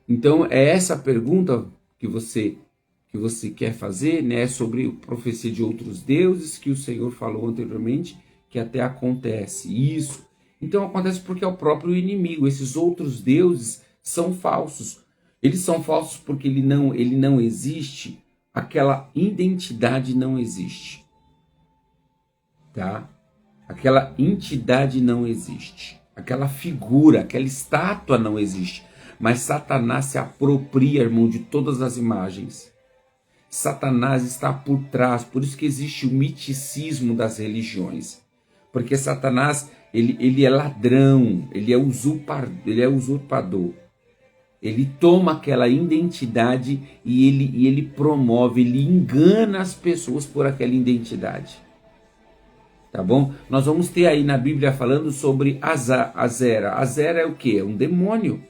Então é essa pergunta que você quer fazer, né, sobre a profecia de outros deuses que o Senhor falou anteriormente, que até acontece isso. Então acontece porque é o próprio inimigo. Esses outros deuses são falsos. Eles são falsos porque ele não existe. Aquela identidade não existe. Tá? Aquela entidade não existe. Aquela figura, aquela estátua não existe. Mas Satanás se apropria, irmão, de todas as imagens. Satanás está por trás. Por isso que existe o miticismo das religiões. Porque Satanás, ele é ladrão, ele é usurpador. Ele toma aquela identidade e ele promove, ele engana as pessoas por aquela identidade. Tá bom? Nós vamos ter aí na Bíblia falando sobre Azera. Azera é o quê? É um demônio.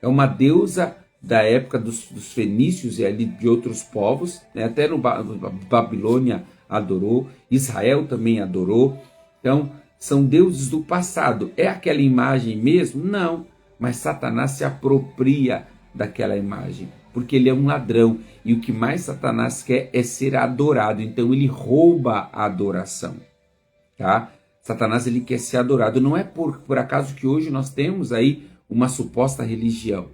É uma deusa da época dos fenícios e ali de outros povos, né? Até no Babilônia adorou, Israel também adorou. Então, são deuses do passado. É aquela imagem mesmo? Não. Mas Satanás se apropria daquela imagem, porque ele é um ladrão. E o que mais Satanás quer é ser adorado. Então, ele rouba a adoração. Tá? Satanás, ele quer ser adorado. Não é por acaso que hoje nós temos aí uma suposta religião.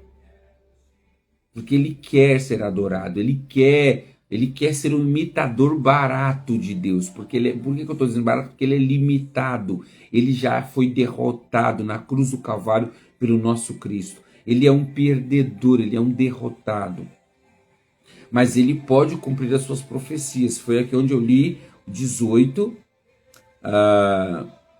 Porque ele quer ser adorado, ele quer ser um imitador barato de Deus. Por que eu estou dizendo barato? Porque ele é limitado. Ele já foi derrotado na cruz do Calvário pelo nosso Cristo. Ele é um perdedor, ele é um derrotado. Mas ele pode cumprir as suas profecias. Foi aqui onde eu li 18.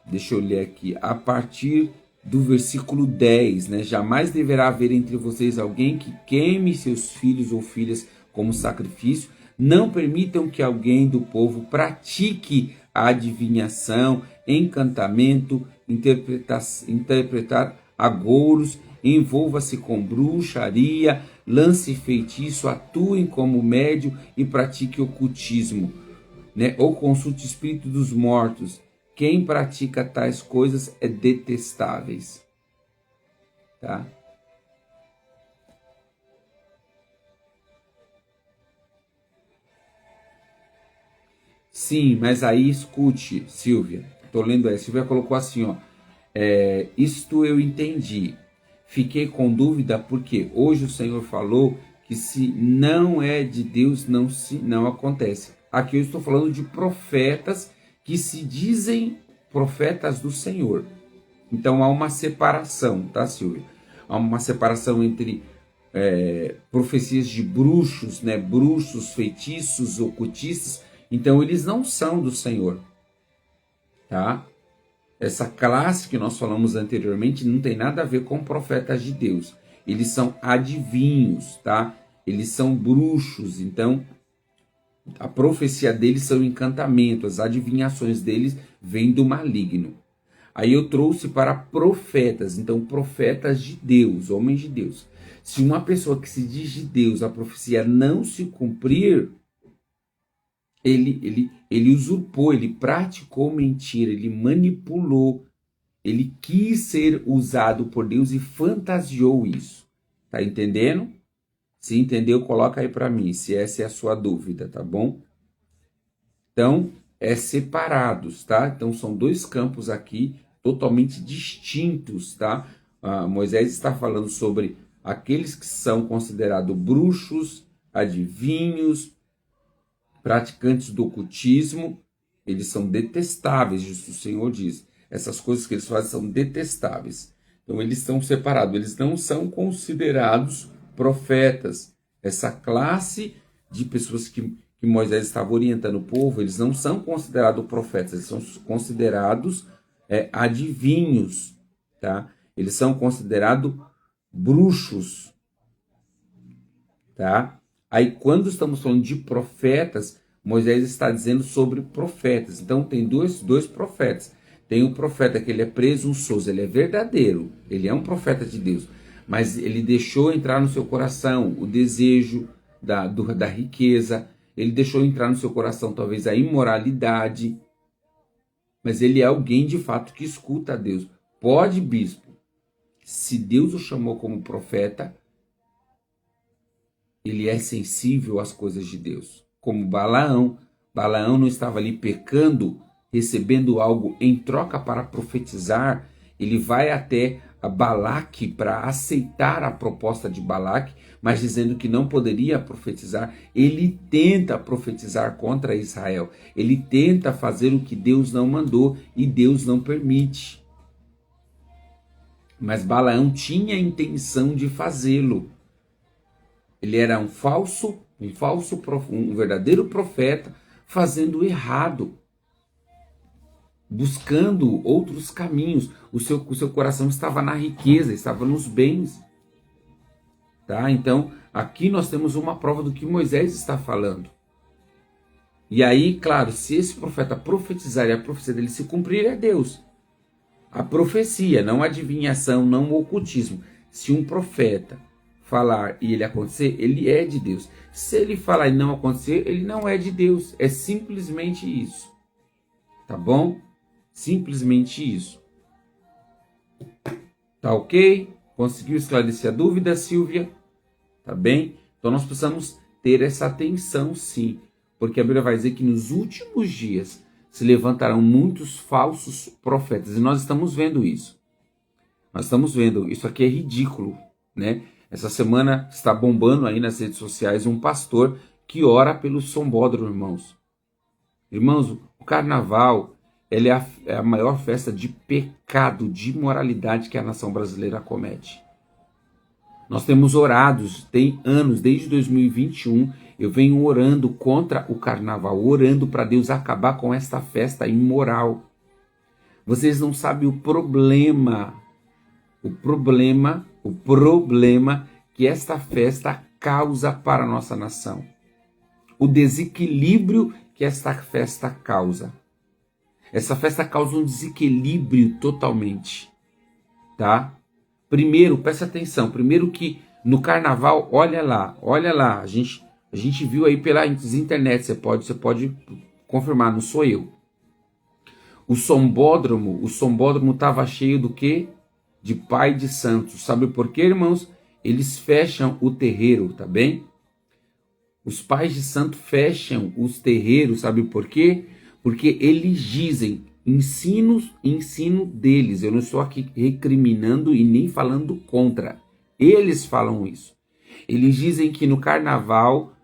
Deixa eu ler aqui. A partir do versículo 10, né? Jamais deverá haver entre vocês alguém que queime seus filhos ou filhas como sacrifício. Não permitam que alguém do povo pratique a adivinhação, encantamento, interpretar agouros, envolva-se com bruxaria, lance feitiço, atuem como médio e pratique ocultismo, né? Ou consulte o espírito dos mortos. Quem pratica tais coisas é detestáveis. Tá? Sim, mas aí escute, Silvia. Estou lendo aí. Silvia colocou assim, ó. Isto eu entendi. Fiquei com dúvida porque hoje o Senhor falou que se não é de Deus, não acontece. Aqui eu estou falando de profetas que se dizem profetas do Senhor. Então há uma separação, tá, Silvia? Há uma separação entre profecias de bruxos, né? Bruxos, feitiços, ocultistas. Então eles não são do Senhor, tá? Essa classe que nós falamos anteriormente não tem nada a ver com profetas de Deus. Eles são adivinhos, tá? Eles são bruxos, então a profecia deles são encantamentos, as adivinhações deles vêm do maligno. Aí eu trouxe para profetas, então profetas de Deus, homens de Deus. Se uma pessoa que se diz de Deus, a profecia não se cumprir, ele usurpou, ele praticou mentira, ele manipulou, ele quis ser usado por Deus e fantasiou isso. Tá entendendo? Se entendeu, coloca aí para mim, se essa é a sua dúvida, tá bom? Então, separados, tá? Então, são dois campos aqui totalmente distintos, tá? Moisés está falando sobre aqueles que são considerados bruxos, adivinhos, praticantes do ocultismo, Eles são detestáveis, o Senhor diz. Essas coisas que eles fazem são detestáveis. Então eles estão separados, eles não são considerados profetas. Essa classe de pessoas que Moisés estava orientando o povo, eles não são considerados profetas, eles são considerados adivinhos, tá? Eles são considerados bruxos, tá? Aí quando estamos falando de profetas, Moisés está dizendo sobre profetas. Então tem dois profetas. Tem o profeta que ele é presunçoso, ele é verdadeiro, ele é um profeta de Deus, mas ele deixou entrar no seu coração o desejo da riqueza, ele deixou entrar no seu coração talvez a imoralidade, mas ele é alguém de fato que escuta a Deus. Pode, bispo, se Deus o chamou como profeta, ele é sensível às coisas de Deus. Como Balaão não estava ali pecando, recebendo algo em troca para profetizar, ele vai até a Balaque para aceitar a proposta de Balaque, mas dizendo que não poderia profetizar. Ele tenta profetizar contra Israel, ele tenta fazer o que Deus não mandou e Deus não permite. Mas Balaão tinha a intenção de fazê-lo. Ele era um verdadeiro profeta fazendo errado, buscando outros caminhos. O seu coração estava na riqueza, estava nos bens. Tá? Então, aqui nós temos uma prova do que Moisés está falando. E aí, claro, se esse profeta profetizar e a profecia dele se cumprir, é Deus. A profecia, não a adivinhação, não o ocultismo. Se um profeta falar e ele acontecer, ele é de Deus. Se ele falar e não acontecer, ele não é de Deus. É simplesmente isso. Tá bom? Simplesmente isso. Tá ok? Conseguiu esclarecer a dúvida, Silvia? Tá bem? Então nós precisamos ter essa atenção, sim. Porque a Bíblia vai dizer que nos últimos dias se levantarão muitos falsos profetas. E nós estamos vendo isso. Nós estamos vendo. Isso aqui é ridículo, né? Essa semana está bombando aí nas redes sociais um pastor que ora pelo Sambódromo, irmãos. Irmãos, o carnaval ele é a maior festa de pecado, de imoralidade que a nação brasileira comete. Nós temos orados, tem anos, desde 2021, eu venho orando contra o carnaval, orando para Deus acabar com esta festa imoral. Vocês não sabem o problema que esta festa causa para a nossa nação. O desequilíbrio que esta festa causa. Essa festa causa um desequilíbrio totalmente, tá? Primeiro, presta atenção, primeiro que no carnaval, olha lá, a gente viu aí pelas internet, você pode confirmar, não sou eu. O Sambódromo estava cheio do quê? De pai de santos. Sabe por quê, irmãos? Eles fecham o terreiro, tá bem? Os pais de santo fecham os terreiros, sabe por quê? Porque eles dizem, ensino deles, eu não estou aqui recriminando e nem falando contra, eles falam isso. Eles dizem que no carnaval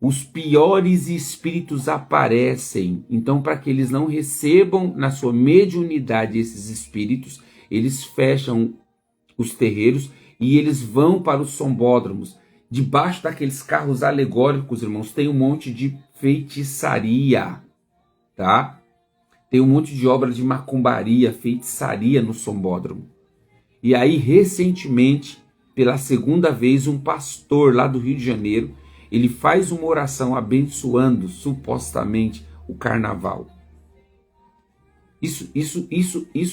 os piores espíritos aparecem, então para que eles não recebam na sua mediunidade esses espíritos, eles fecham os terreiros e eles vão para os sambódromos. Debaixo daqueles carros alegóricos, irmãos, tem um monte de feitiçaria, tá? Tem um monte de obra de macumbaria, feitiçaria no sambódromo. E aí, recentemente, pela segunda vez, um pastor lá do Rio de Janeiro, ele faz uma oração abençoando, supostamente, o carnaval. Isso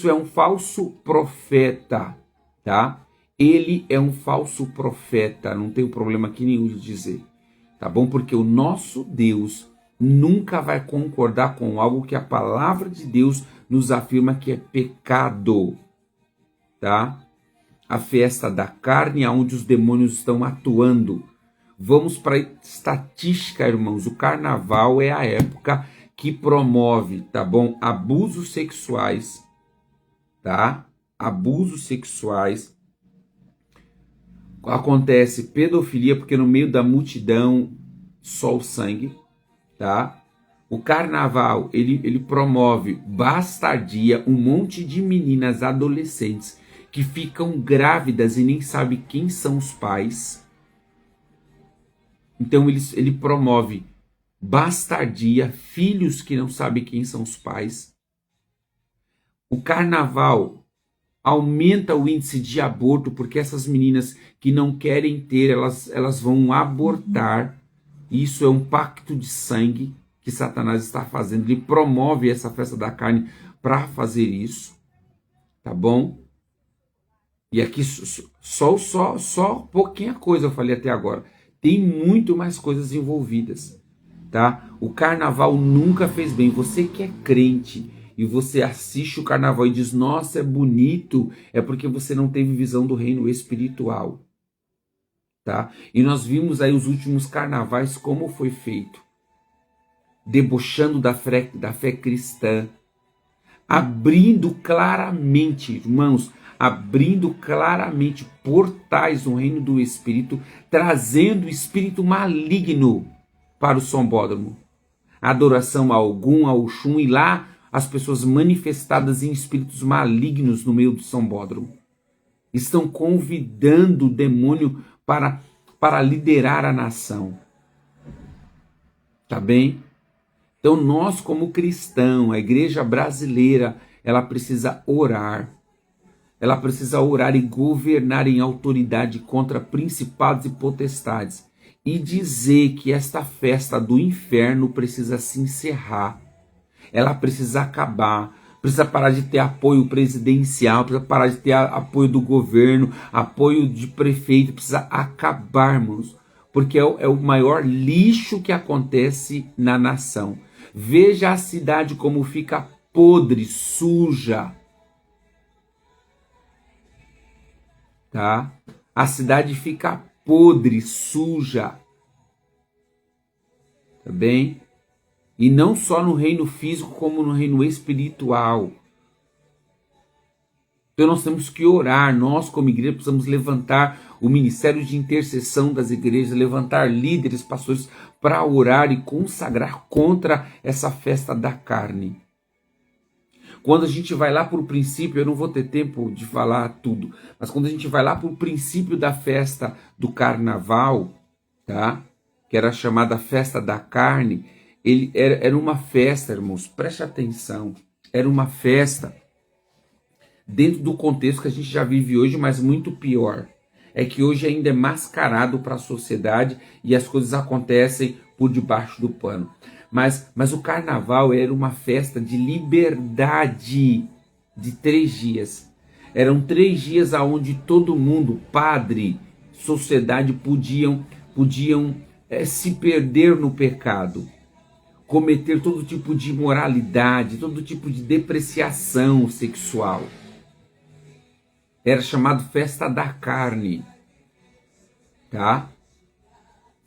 é um falso profeta, tá? Ele é um falso profeta, não tenho problema aqui nenhum de dizer, tá bom? Porque o nosso Deus nunca vai concordar com algo que a palavra de Deus nos afirma que é pecado, tá? A festa da carne, onde os demônios estão atuando. Vamos para a estatística, irmãos. O carnaval é a época que promove, tá bom? Abusos sexuais, tá? Abusos sexuais. Acontece pedofilia, porque no meio da multidão só o sangue, tá? O carnaval, ele promove bastardia, um monte de meninas adolescentes que ficam grávidas e nem sabem quem são os pais. Então ele promove bastardia, filhos que não sabem quem são os pais. O carnaval aumenta o índice de aborto, porque essas meninas que não querem ter, elas vão abortar. Isso é um pacto de sangue que Satanás está fazendo. Ele promove essa festa da carne para fazer isso. Tá bom? E aqui só pouquinha coisa eu falei até agora. Tem muito mais coisas envolvidas, tá? O carnaval nunca fez bem. Você que é crente e você assiste o carnaval e diz, nossa, é bonito, é porque você não teve visão do reino espiritual, tá? E nós vimos aí os últimos carnavais como foi feito, debochando da fé cristã, abrindo claramente, irmãos, abrindo claramente portais no reino do Espírito, trazendo o espírito maligno para o sambódromo. Adoração a Ogum, a Oxum, e lá as pessoas manifestadas em espíritos malignos no meio do sambódromo. Estão convidando o demônio para liderar a nação. Tá bem? Então nós, como cristãos, a igreja brasileira, ela precisa orar. Ela precisa orar e governar em autoridade contra principados e potestades. E dizer que esta festa do inferno precisa se encerrar. Ela precisa acabar. Precisa parar de ter apoio presidencial. Precisa parar de ter apoio do governo. Apoio de prefeito. Precisa acabar, irmãos. Porque é o maior lixo que acontece na nação. Veja a cidade como fica podre, suja. Tá? A cidade fica podre, suja. Tá bem? E não só no reino físico, como no reino espiritual. Então nós temos que orar. Nós, como igreja, precisamos levantar o ministério de intercessão das igrejas, levantar líderes, pastores, para orar e consagrar contra essa festa da carne. Quando a gente vai lá para o princípio, eu não vou ter tempo de falar tudo, mas quando a gente vai lá para o princípio da festa do carnaval, tá? Que era chamada festa da carne, era uma festa, irmãos, preste atenção, era uma festa dentro do contexto que a gente já vive hoje, mas muito pior. É que hoje ainda é mascarado para a sociedade e as coisas acontecem por debaixo do pano. Mas o carnaval era uma festa de liberdade de 3 dias. Eram 3 dias onde todo mundo, padre, sociedade, podiam se perder no pecado, cometer todo tipo de imoralidade, todo tipo de depreciação sexual. Era chamado festa da carne, tá?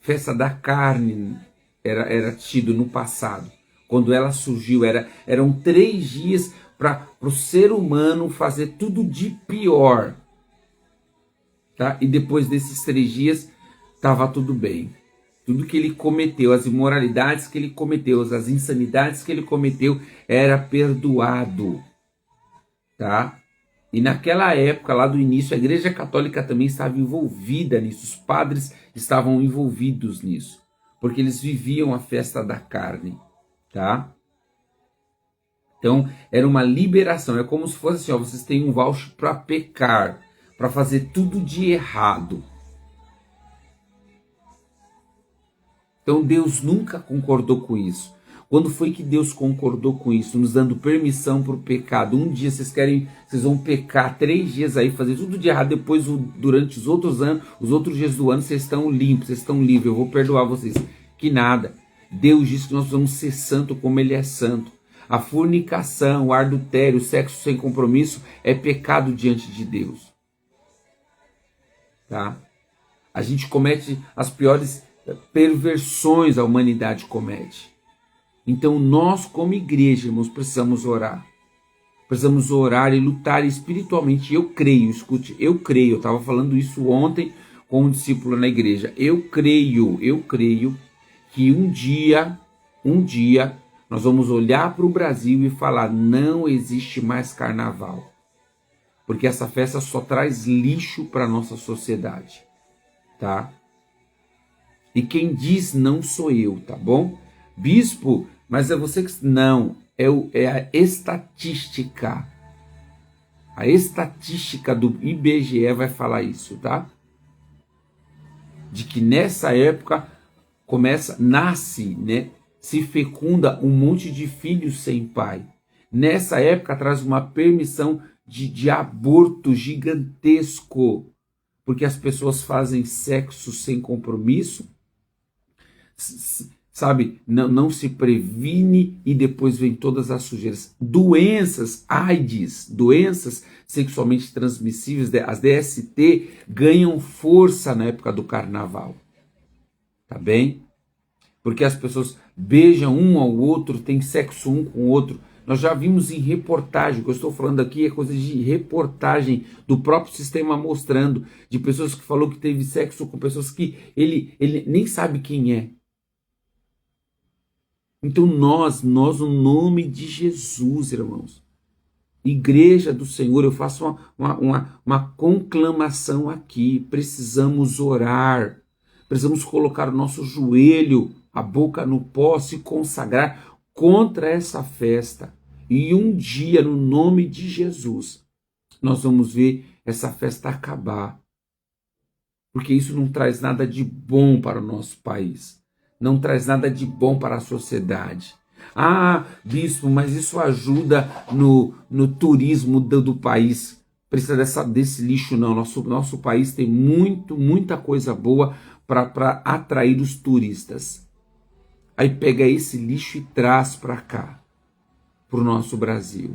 Festa da carne era tido no passado. Quando ela surgiu, eram 3 dias para o ser humano fazer tudo de pior, tá? E depois desses 3 dias, estava tudo bem. Tudo que ele cometeu, as imoralidades que ele cometeu, as insanidades que ele cometeu, era perdoado, tá? E naquela época, lá do início, a Igreja Católica também estava envolvida nisso. Os padres estavam envolvidos nisso, porque eles viviam a festa da carne, tá? Então, era uma liberação. É como se fosse assim, ó, vocês têm um voucher para pecar, para fazer tudo de errado. Então, Deus nunca concordou com isso. Quando foi que Deus concordou com isso? Nos dando permissão para o pecado. Um dia vocês vão pecar 3 dias aí, fazer tudo de errado. Depois, durante os outros anos, os outros dias do ano, vocês estão limpos, vocês estão livres. Eu vou perdoar vocês. Que nada. Deus disse que nós precisamos ser santo como Ele é santo. A fornicação, o adultério, o sexo sem compromisso é pecado diante de Deus. Tá? A gente comete as piores perversões, a humanidade comete. Então nós, como igreja, irmãos, precisamos orar. Precisamos orar e lutar espiritualmente. Eu creio, escute, eu creio. Eu estava falando isso ontem com um discípulo na igreja. Eu creio que um dia Nós vamos olhar para o Brasil e falar: não existe mais carnaval. Porque essa festa só traz lixo para a nossa sociedade, tá? E quem diz não sou eu, tá bom? Bispo, mas é você que... Não, é a estatística. A estatística do IBGE vai falar isso, tá? De que nessa época nasce, né? Se fecunda um monte de filhos sem pai. Nessa época traz uma permissão de aborto gigantesco, porque as pessoas fazem sexo sem compromisso, sabe? Não se previne e depois vem todas as sujeiras. Doenças, AIDS, doenças sexualmente transmissíveis, as DST, ganham força na época do carnaval. Tá bem? Porque as pessoas beijam um ao outro, têm sexo um com o outro. Nós já vimos em reportagem, o que eu estou falando aqui é coisa de reportagem do próprio sistema mostrando, de pessoas que falou que teve sexo com pessoas que ele nem sabe quem é. Então nós, no nome de Jesus, irmãos, Igreja do Senhor, eu faço uma conclamação aqui, precisamos orar, precisamos colocar o nosso joelho, a boca no pó, se consagrar contra essa festa. E um dia, no nome de Jesus, nós vamos ver essa festa acabar. Porque isso não traz nada de bom para o nosso país. Não traz nada de bom para a sociedade. Ah, bispo, mas isso ajuda no turismo do país. Precisa desse lixo não. Nosso país tem muita coisa boa para atrair os turistas. Aí pega esse lixo e traz para cá, para o nosso Brasil.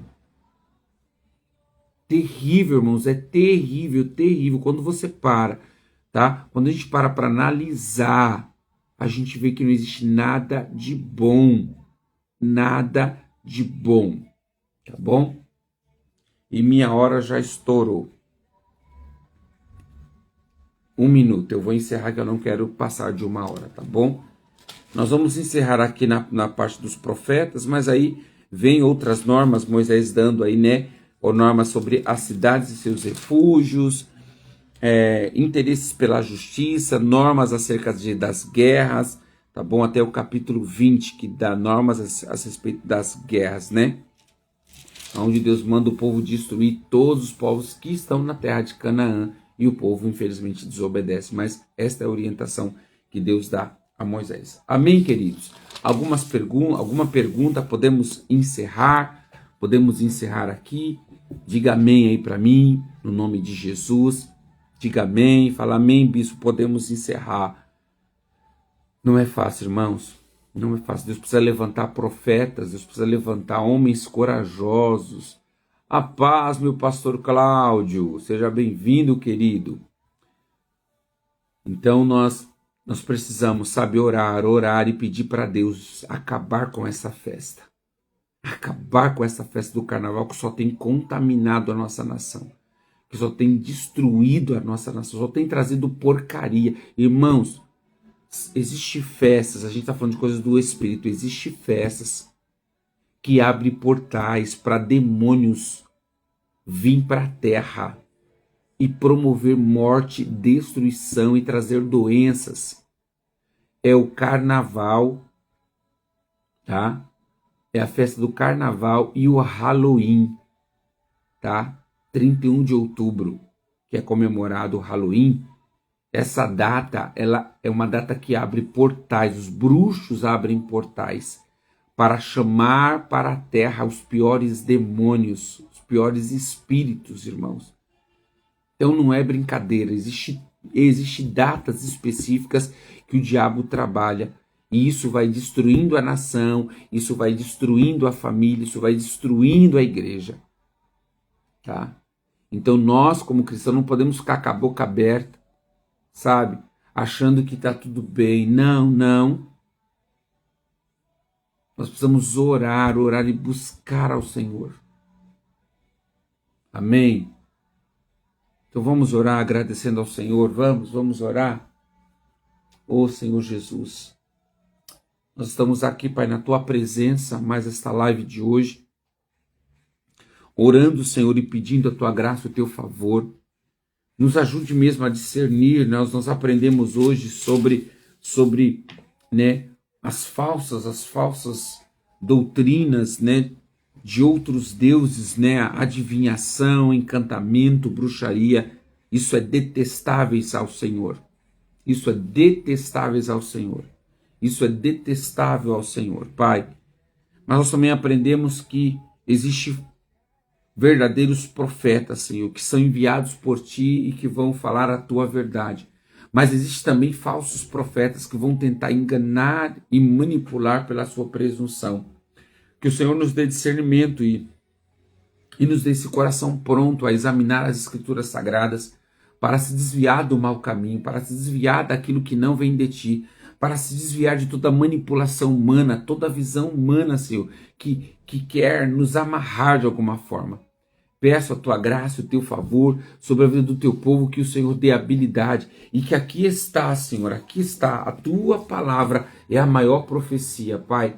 Terrível, irmãos, é terrível, terrível. Quando você para, tá? Quando a gente para analisar, a gente vê que não existe nada de bom. Nada de bom, tá bom? E minha hora já estourou. 1 minuto, eu vou encerrar que eu não quero passar de 1 hora, tá bom? Nós vamos encerrar aqui na parte dos profetas, mas aí vem outras normas, Moisés dando aí, né? Normas sobre as cidades e seus refúgios, interesses pela justiça, normas acerca das guerras, tá bom? Até o capítulo 20, que dá normas a respeito das guerras, né? Onde Deus manda o povo destruir todos os povos que estão na terra de Canaã, e o povo, infelizmente, desobedece. Mas esta é a orientação que Deus dá a Moisés. Amém, queridos? Alguma pergunta? Podemos encerrar? Podemos encerrar aqui? Diga amém aí para mim, no nome de Jesus. Diga amém, fala amém, bispo, podemos encerrar. Não é fácil, irmãos. Não é fácil. Deus precisa levantar profetas, Deus precisa levantar homens corajosos. A paz, meu pastor Cláudio. Seja bem-vindo, querido. Então nós precisamos saber orar e pedir para Deus acabar com essa festa. Acabar com essa festa do carnaval que só tem contaminado a nossa nação. Que só tem destruído a nossa nação, só tem trazido porcaria. Irmãos, existem festas, a gente está falando de coisas do Espírito, existem festas que abrem portais para demônios vir para a terra e promover morte, destruição e trazer doenças. É o carnaval, tá? É a festa do carnaval e o Halloween, tá? 31 de outubro, que é comemorado o Halloween. Essa data, ela é uma data que abre portais, os bruxos abrem portais para chamar para a terra os piores demônios, os piores espíritos, irmãos. Então não é brincadeira, existe datas específicas que o diabo trabalha, e isso vai destruindo a nação, isso vai destruindo a família, isso vai destruindo a igreja. Tá? Então nós, como cristãos, não podemos ficar com a boca aberta, sabe? Achando que está tudo bem. Não. Nós precisamos orar e buscar ao Senhor. Amém? Então vamos orar agradecendo ao Senhor. Vamos orar. Ô Senhor Jesus, Nós estamos aqui, Pai, na Tua presença, mais esta live de hoje, orando, Senhor, e pedindo a Tua graça, o Teu favor. Nos ajude mesmo a discernir. Nós aprendemos hoje sobre né, as falsas doutrinas, né, de outros deuses, né, adivinhação, encantamento, bruxaria. Isso é detestáveis ao Senhor. Isso é detestáveis ao Senhor. Isso é detestável ao Senhor, Pai. Mas nós também aprendemos que existe verdadeiros profetas, Senhor, que são enviados por Ti e que vão falar a Tua verdade. Mas existe também falsos profetas que vão tentar enganar e manipular pela sua presunção. Que o Senhor nos dê discernimento e nos dê esse coração pronto a examinar as Escrituras Sagradas para se desviar do mau caminho, para se desviar daquilo que não vem de Ti, para se desviar de toda manipulação humana, toda visão humana, Senhor, que quer nos amarrar de alguma forma. Peço a Tua graça, o Teu favor sobre a vida do Teu povo, que o Senhor dê habilidade e que aqui está, Senhor, aqui está, a Tua palavra é a maior profecia, Pai.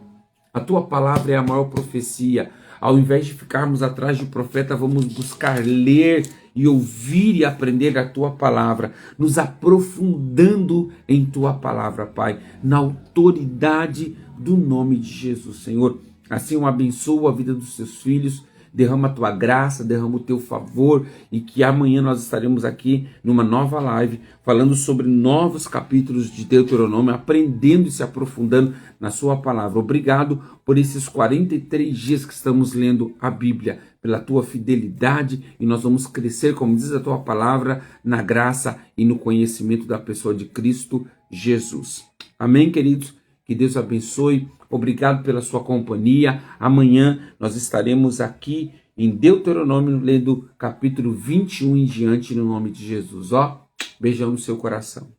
A Tua palavra é a maior profecia. Ao invés de ficarmos atrás de profeta, vamos buscar ler e ouvir e aprender a Tua palavra, nos aprofundando em Tua palavra, Pai, na autoridade do nome de Jesus, Senhor. Assim eu abençoo a vida dos Teus filhos, derrama a Tua graça, derrama o Teu favor e que amanhã nós estaremos aqui numa nova live falando sobre novos capítulos de Deuteronômio, aprendendo e se aprofundando na Sua palavra. Obrigado por esses 43 dias que estamos lendo a Bíblia, pela Tua fidelidade, e nós vamos crescer, como diz a Tua palavra, na graça e no conhecimento da pessoa de Cristo Jesus. Amém, queridos? Que Deus abençoe. Obrigado pela sua companhia. Amanhã nós estaremos aqui em Deuteronômio, lendo capítulo 21 em diante, no nome de Jesus. Beijão no seu coração.